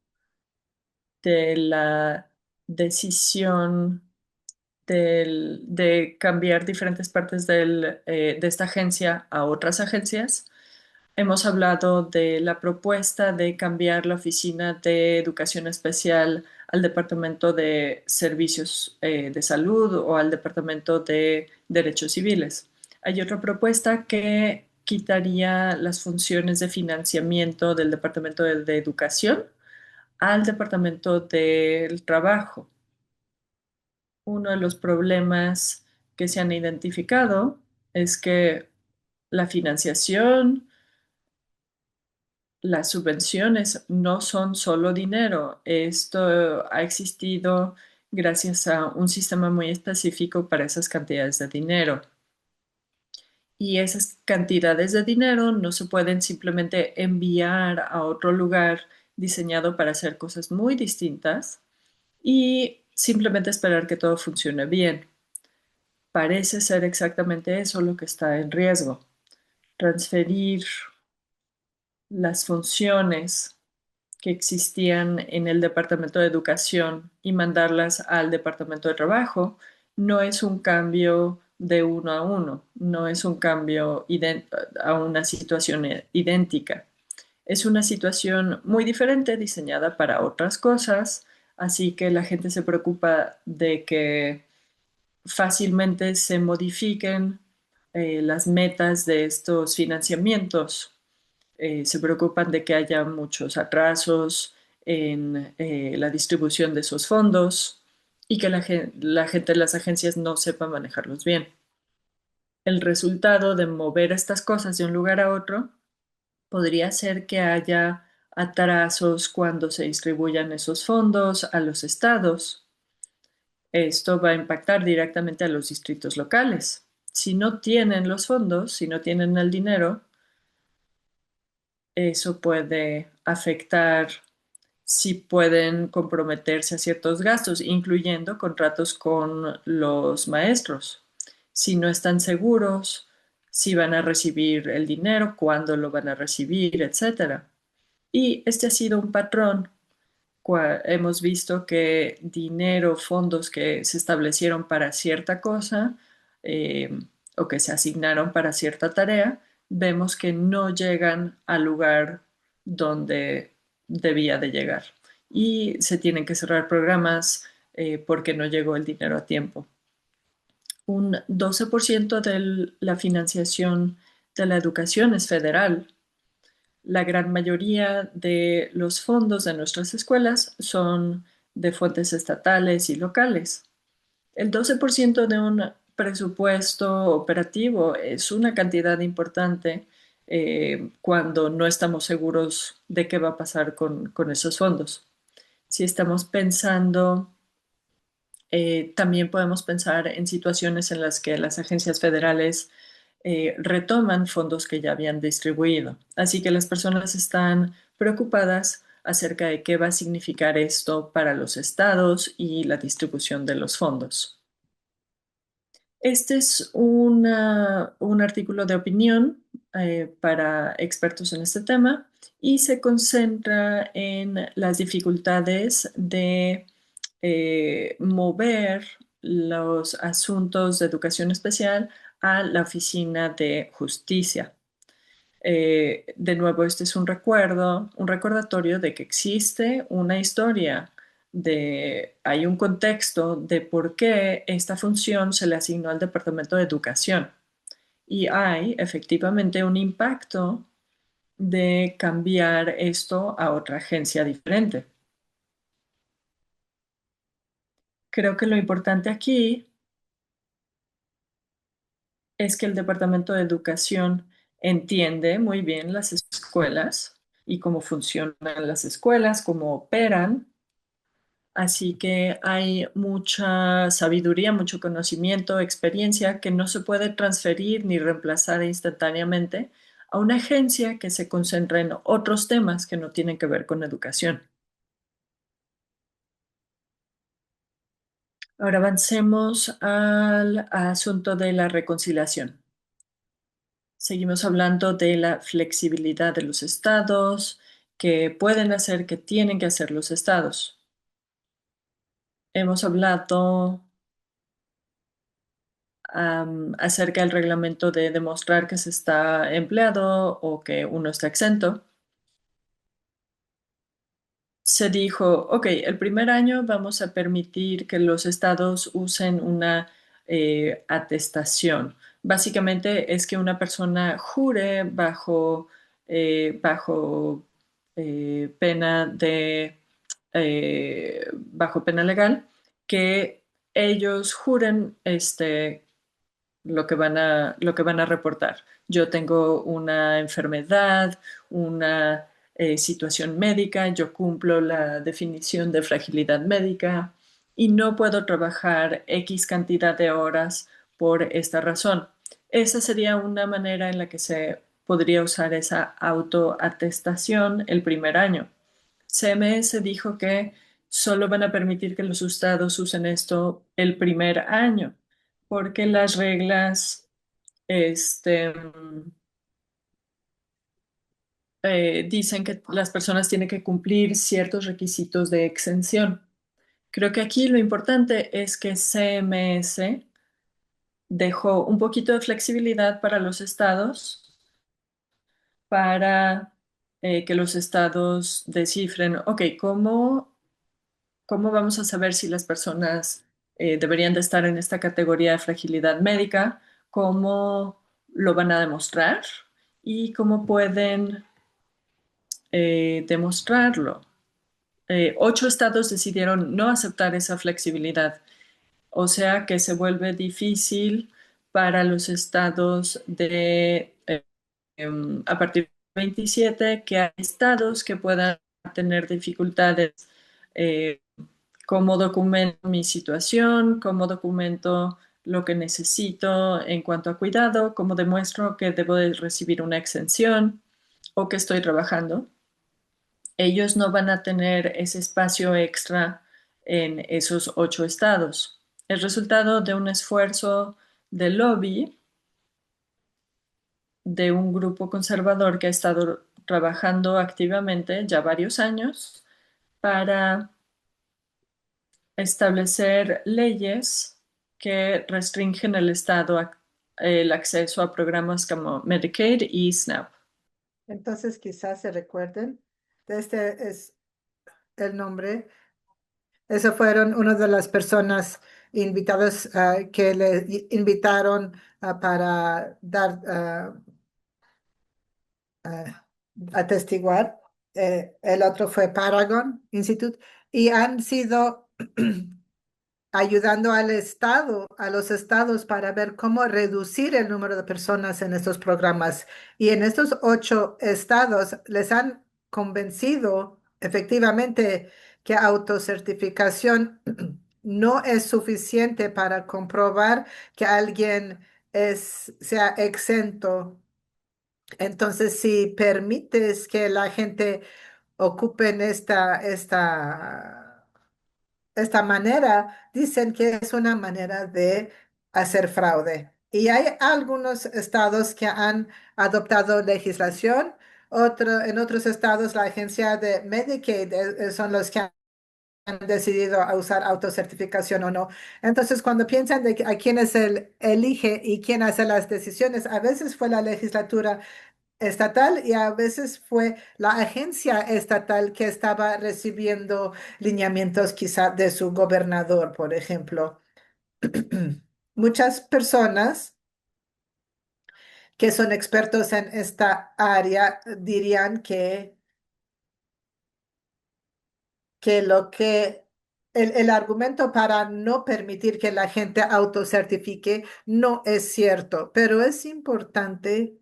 de la decisión de cambiar diferentes partes de esta agencia a otras agencias. Hemos hablado de la propuesta de cambiar la Oficina de Educación Especial al Departamento de Servicios de Salud o al Departamento de Derechos Civiles. Hay otra propuesta que quitaría las funciones de financiamiento del Departamento de Educación al Departamento del Trabajo. Uno de los problemas que se han identificado es que la financiación, las subvenciones no son solo dinero. Esto ha existido gracias a un sistema muy específico para esas cantidades de dinero. Y esas cantidades de dinero no se pueden simplemente enviar a otro lugar diseñado para hacer cosas muy distintas y simplemente esperar que todo funcione bien. Parece ser exactamente eso lo que está en riesgo. Transferir las funciones que existían en el Departamento de Educación y mandarlas al Departamento de Trabajo no es un cambio de uno a uno, no es un cambio a una situación idéntica. Es una situación muy diferente diseñada para otras cosas, así que la gente se preocupa de que fácilmente se modifiquen las metas de estos financiamientos. Se preocupan de que haya muchos atrasos en la distribución de esos fondos y que la gente de las agencias no sepa manejarlos bien. El resultado de mover estas cosas de un lugar a otro podría ser que haya atrasos cuando se distribuyan esos fondos a los estados. Esto va a impactar directamente a los distritos locales. Si no tienen los fondos, si no tienen el dinero, eso puede afectar si pueden comprometerse a ciertos gastos, incluyendo contratos con los maestros. Si no están seguros si van a recibir el dinero, cuándo lo van a recibir, etcétera. Y este ha sido un patrón. Hemos visto que dinero, fondos que se establecieron para cierta cosa eh, o que se asignaron para cierta tarea, vemos que no llegan al lugar donde debía de llegar. Y se tienen que cerrar programas porque no llegó el dinero a tiempo. Un 12% de la financiación de la educación es federal. La gran mayoría de los fondos de nuestras escuelas son de fuentes estatales y locales. El 12% de un presupuesto operativo es una cantidad importante cuando no estamos seguros de qué va a pasar con esos fondos. Si estamos pensando, también podemos pensar en situaciones en las que las agencias federales retoman fondos que ya habían distribuido. Así que las personas están preocupadas acerca de qué va a significar esto para los estados y la distribución de los fondos. Este es un artículo de opinión para expertos en este tema y se concentra en las dificultades de mover los asuntos de educación especial a la Oficina de Justicia. De nuevo, este es un recuerdo, un recordatorio de que existe una historia, hay un contexto de por qué esta función se le asignó al Departamento de Educación. Y hay efectivamente un impacto de cambiar esto a otra agencia diferente. Creo que lo importante aquí es que el Departamento de Educación entiende muy bien las escuelas y cómo funcionan las escuelas, cómo operan. Así que hay mucha sabiduría, mucho conocimiento, experiencia que no se puede transferir ni reemplazar instantáneamente a una agencia que se concentra en otros temas que no tienen que ver con educación. Ahora avancemos al asunto de la reconciliación. Seguimos hablando de la flexibilidad de los estados, que pueden hacer, que tienen que hacer los estados. Hemos hablado acerca del reglamento de demostrar que se está empleado o que uno está exento, se dijo, ok, el primer año vamos a permitir que los estados usen una atestación. Básicamente es que una persona jure bajo pena bajo pena legal, que ellos juren lo que van a reportar. Yo tengo una enfermedad, una situación médica, yo cumplo la definición de fragilidad médica y no puedo trabajar X cantidad de horas por esta razón. Esa sería una manera en la que se podría usar esa autoatestación el primer año. CMS dijo que solo van a permitir que los estados usen esto el primer año, porque las reglas este, dicen que las personas tienen que cumplir ciertos requisitos de exención. Creo que aquí lo importante es que CMS dejó un poquito de flexibilidad para los estados para que los estados descifren, ok, ¿cómo vamos a saber si las personas deberían de estar en esta categoría de fragilidad médica? ¿Cómo lo van a demostrar? ¿Y cómo pueden demostrarlo? 8 estados decidieron no aceptar esa flexibilidad, o sea que se vuelve difícil para los estados a partir de 27, que hay estados que puedan tener dificultades. eh, Cómo documento mi situación, cómo documento lo que necesito en cuanto a cuidado, cómo demuestro que debo de recibir una exención o que estoy trabajando. Ellos no van a tener ese espacio extra en esos 8 estados. El resultado de un esfuerzo de lobby de un grupo conservador que ha estado trabajando activamente ya varios años para establecer leyes que restringen el acceso a programas como Medicaid y SNAP. Entonces quizás se recuerden, este es el nombre. Esas fueron una de las personas invitadas que le invitaron para dar atestiguar. El otro fue Paragon Institute y han sido ayudando al Estado, a los estados para ver cómo reducir el número de personas en estos programas. Y en estos 8 estados les han convencido efectivamente que autocertificación no es suficiente para comprobar que alguien sea exento. Entonces, si permites que la gente ocupen esta manera, dicen que es una manera de hacer fraude. Y hay algunos estados que han adoptado legislación, en otros estados la agencia de Medicaid son los que han decidido a usar autocertificación o no. Entonces, cuando piensan de a quién es el elige y quién hace las decisiones, a veces fue la legislatura estatal y a veces fue la agencia estatal que estaba recibiendo lineamientos quizá de su gobernador, por ejemplo. Muchas personas que son expertos en esta área dirían que el argumento para no permitir que la gente autocertifique no es cierto, pero es importante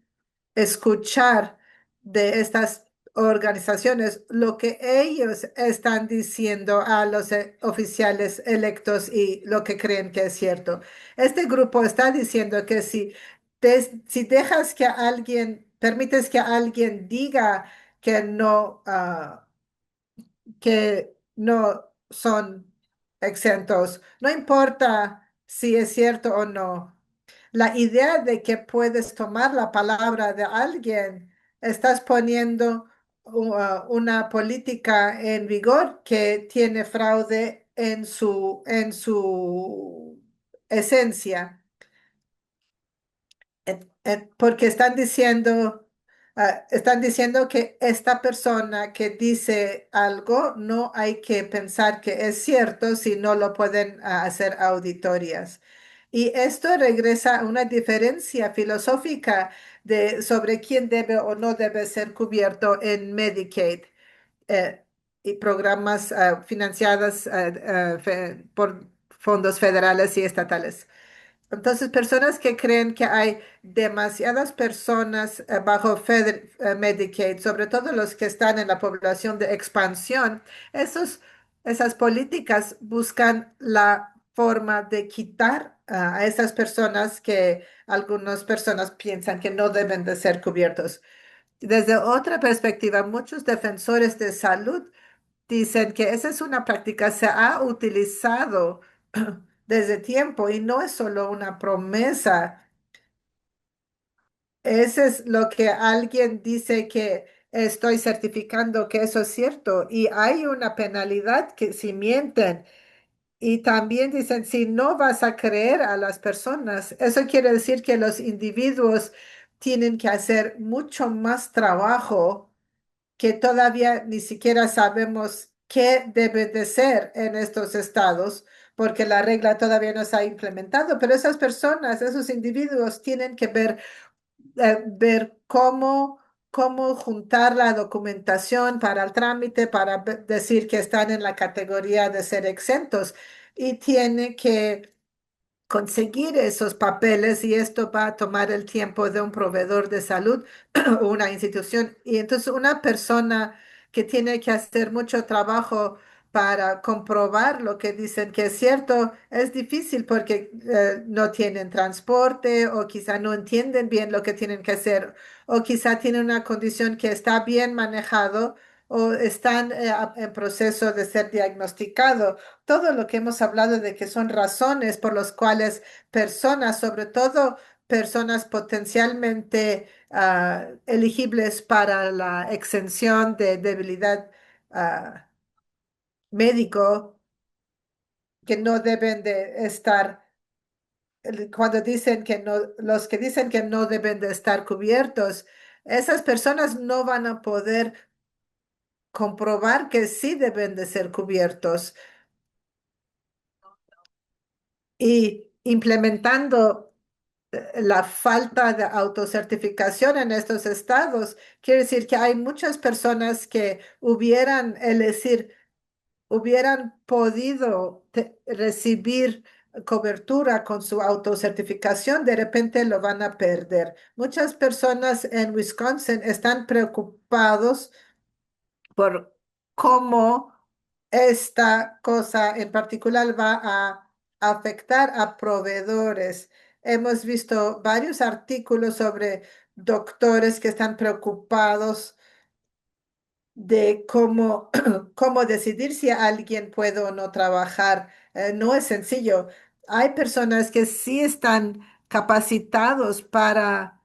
escuchar de estas organizaciones lo que ellos están diciendo a los oficiales electos y lo que creen que es cierto. Este grupo está diciendo que si dejas que alguien, permites que alguien diga que que no son exentos, no importa si es cierto o no. La idea de que puedes tomar la palabra de alguien, estás poniendo una política en vigor que tiene fraude en su esencia. Porque están diciendo que esta persona que dice algo no hay que pensar que es cierto si no lo pueden hacer auditorías. Y esto regresa a una diferencia filosófica sobre quién debe o no debe ser cubierto en Medicaid eh, y programas financiados por fondos federales y estatales. Entonces, personas que creen que hay demasiadas personas bajo Medicaid, sobre todo los que están en la población de expansión, esas políticas buscan la forma de quitar a esas personas que algunas personas piensan que no deben de ser cubiertos. Desde otra perspectiva, muchos defensores de salud dicen que esa es una práctica, se ha utilizado desde tiempo y no es solo una promesa. Ese es lo que alguien dice que estoy certificando que eso es cierto y hay una penalidad que si mienten y también dicen si no vas a creer a las personas, eso quiere decir que los individuos tienen que hacer mucho más trabajo que todavía ni siquiera sabemos qué debe de ser en estos estados, porque la regla todavía no se ha implementado, pero esas personas, esos individuos tienen que ver cómo juntar la documentación para el trámite, para decir que están en la categoría de ser exentos y tiene que conseguir esos papeles y esto va a tomar el tiempo de un proveedor de salud o una institución. Y entonces una persona que tiene que hacer mucho trabajo para comprobar lo que dicen que es cierto, es difícil porque no tienen transporte o quizá no entienden bien lo que tienen que hacer o quizá tienen una condición que está bien manejado o están en proceso de ser diagnosticado. Todo lo que hemos hablado de que son razones por las cuales personas, sobre todo personas potencialmente elegibles para la exención de debilidad ah, médico, que no deben de estar, cuando dicen que no, los que dicen que no deben de estar cubiertos, esas personas no van a poder comprobar que sí deben de ser cubiertos y implementando la falta de autocertificación en estos estados. Quiere decir que hay muchas personas que hubieran, es decir, hubieran podido recibir cobertura con su autocertificación, de repente lo van a perder. Muchas personas en Wisconsin están preocupados por cómo esta cosa en particular va a afectar a proveedores. Hemos visto varios artículos sobre doctores que están preocupados de cómo decidir si alguien puede o no trabajar. No es sencillo. Hay personas que sí están capacitados para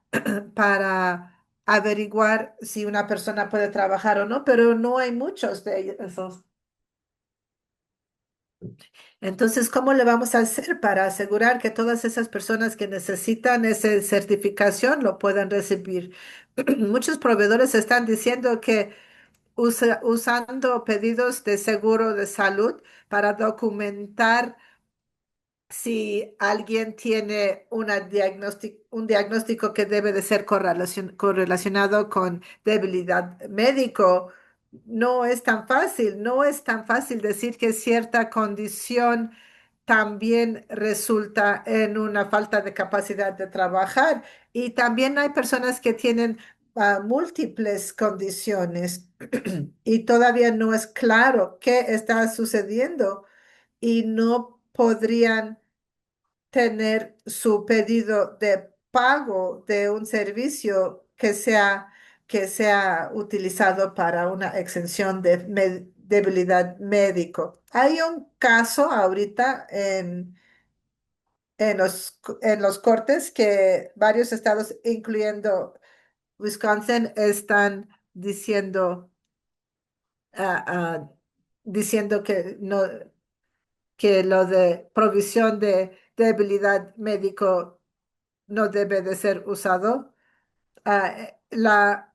averiguar si una persona puede trabajar o no, pero no hay muchos de esos. Entonces, ¿cómo le vamos a hacer para asegurar que todas esas personas que necesitan esa certificación lo puedan recibir? Muchos proveedores están diciendo que usando pedidos de seguro de salud para documentar si alguien tiene un diagnóstico que debe de ser correlacionado con debilidad médico. No es tan fácil, no es tan fácil decir que cierta condición también resulta en una falta de capacidad de trabajar. Y también hay personas que tienen múltiples condiciones y todavía no es claro qué está sucediendo y no podrían tener su pedido de pago de un servicio que sea utilizado para una exención de debilidad médico. Hay un caso ahorita en los cortes que varios estados, incluyendo Wisconsin, están ah, ah, diciendo que no, que lo de provisión de debilidad médico no debe de ser usado. La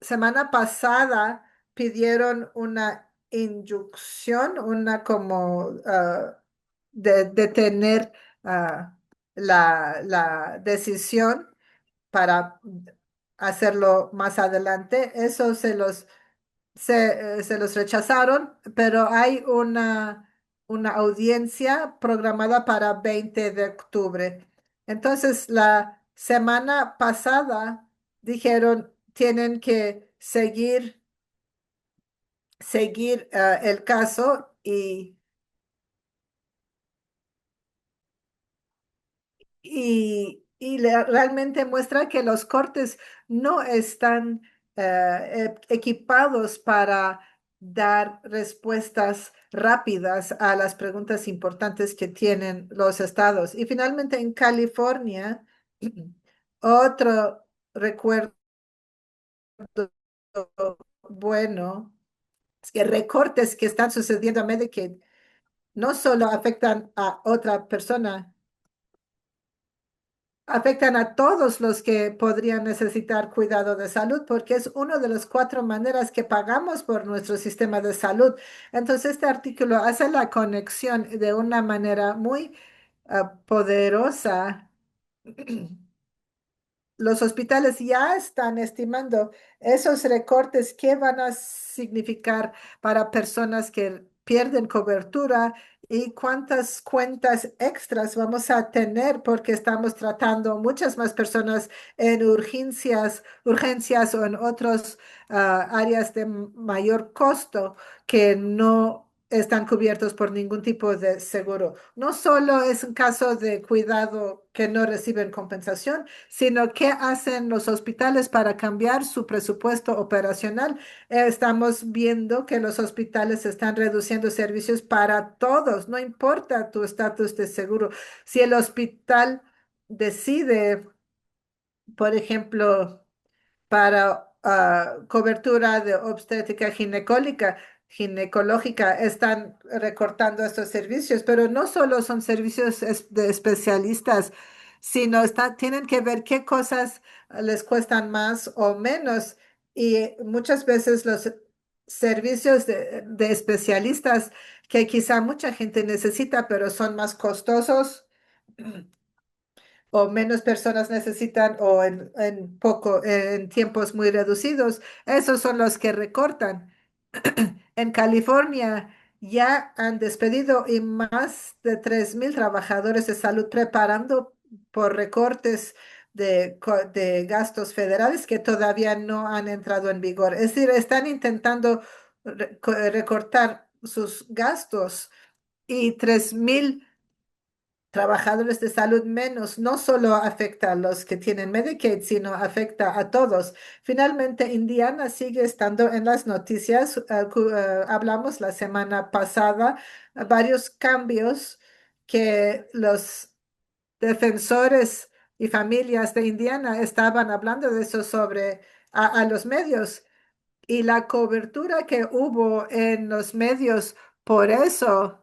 semana pasada pidieron una inyección, una como de detener la decisión para hacerlo más adelante. Eso se los rechazaron, pero hay una audiencia programada para 20 de octubre. Entonces, la semana pasada dijeron, tienen que seguir el caso realmente muestra que los cortes no están equipados para dar respuestas rápidas a las preguntas importantes que tienen los estados. Y finalmente en California, otro recuerdo bueno es que recortes que están sucediendo a Medicaid no solo afectan a otra persona, afectan a todos los que podrían necesitar cuidado de salud, porque es una de las cuatro maneras que pagamos por nuestro sistema de salud. Entonces, este artículo hace la conexión de una manera muy poderosa. Los hospitales ya están estimando esos recortes que van a significar para personas que pierden cobertura y cuántas cuentas extras vamos a tener porque estamos tratando muchas más personas en urgencias o en otras áreas de mayor costo que no están cubiertos por ningún tipo de seguro. No solo es un caso de cuidado que no reciben compensación, sino qué hacen los hospitales para cambiar su presupuesto operacional. Estamos viendo que los hospitales están reduciendo servicios para todos, no importa tu estatus de seguro. Si el hospital decide, por ejemplo, para cobertura de obstétrica ginecológica, están recortando estos servicios, pero no solo son servicios de especialistas, sino tienen que ver qué cosas les cuestan más o menos. Y muchas veces los servicios de especialistas que quizá mucha gente necesita, pero son más costosos o menos personas necesitan o en tiempos muy reducidos, esos son los que recortan. En California ya han despedido y más de 3,000 trabajadores de salud preparando por recortes de gastos federales que todavía no han entrado en vigor. Es decir, están intentando recortar sus gastos y 3,000 trabajadores de salud menos no solo afecta a los que tienen Medicaid, sino afecta a todos. Finalmente, Indiana sigue estando en las noticias. Hablamos la semana pasada varios cambios que los defensores y familias de Indiana estaban hablando de eso sobre a los medios y la cobertura que hubo en los medios, por eso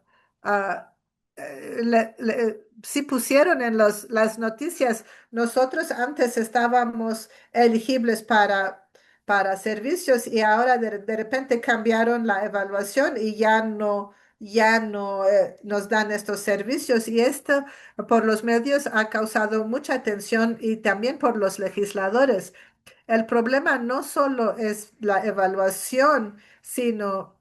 sí pusieron en las noticias. Nosotros antes estábamos elegibles para servicios y ahora de repente cambiaron la evaluación y ya no nos dan estos servicios. Y esto por los medios ha causado mucha tensión y también por los legisladores. El problema no solo es la evaluación, sino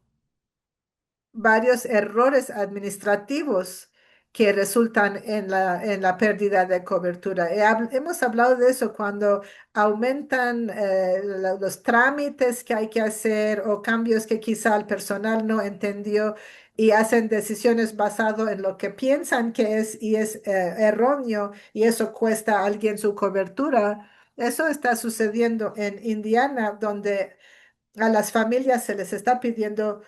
varios errores administrativos que resultan en la pérdida de cobertura. Hemos hablado de eso cuando aumentan los trámites que hay que hacer o cambios que quizá el personal no entendió y hacen decisiones basado en lo que piensan que es y es erróneo y eso cuesta a alguien su cobertura. Eso está sucediendo en Indiana, donde a las familias se les está pidiendo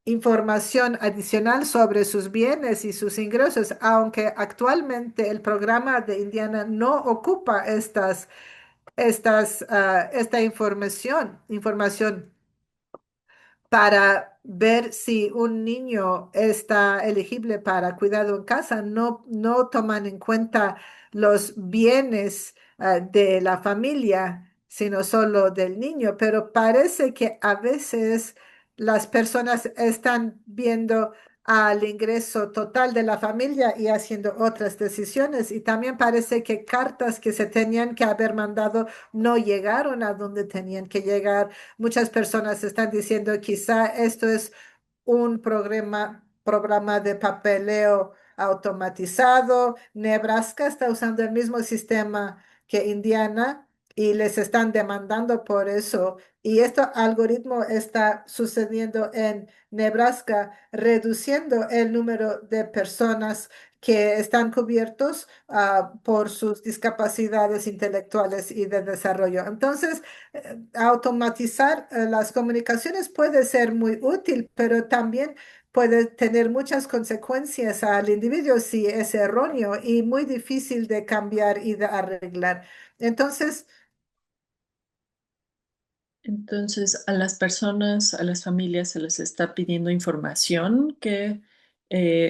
información adicional sobre sus bienes y sus ingresos, aunque actualmente el programa de Indiana no ocupa esta información para ver si un niño está elegible para cuidado en casa. No, no toman en cuenta los bienes de la familia, sino solo del niño. Pero parece que a veces las personas están viendo al ingreso total de la familia y haciendo otras decisiones. Y también parece que cartas que se tenían que haber mandado no llegaron a donde tenían que llegar. Muchas personas están diciendo quizá esto es un programa de papeleo automatizado. Nebraska está usando el mismo sistema que Indiana y les están demandando por eso. Y este algoritmo está sucediendo en Nebraska, reduciendo el número de personas que están cubiertos por sus discapacidades intelectuales y de desarrollo. Entonces, automatizar las comunicaciones puede ser muy útil, pero también puede tener muchas consecuencias al individuo si es erróneo y muy difícil de cambiar y de arreglar. Entonces, Entonces, a las personas, a las familias se les está pidiendo información que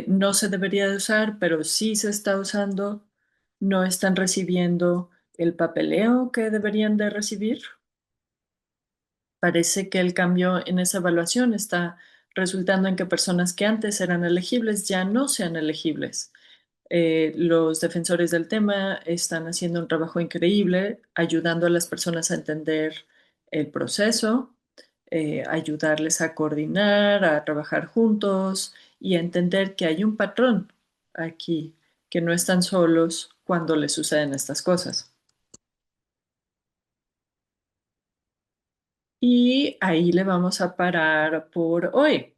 no se debería de usar, pero sí se está usando. No están recibiendo el papeleo que deberían de recibir. Parece que el cambio en esa evaluación está resultando en que personas que antes eran elegibles ya no sean elegibles. Los defensores del tema están haciendo un trabajo increíble, ayudando a las personas a entender el proceso, ayudarles a coordinar, a trabajar juntos y a entender que hay un patrón aquí, que no están solos cuando les suceden estas cosas. Y ahí le vamos a parar por hoy.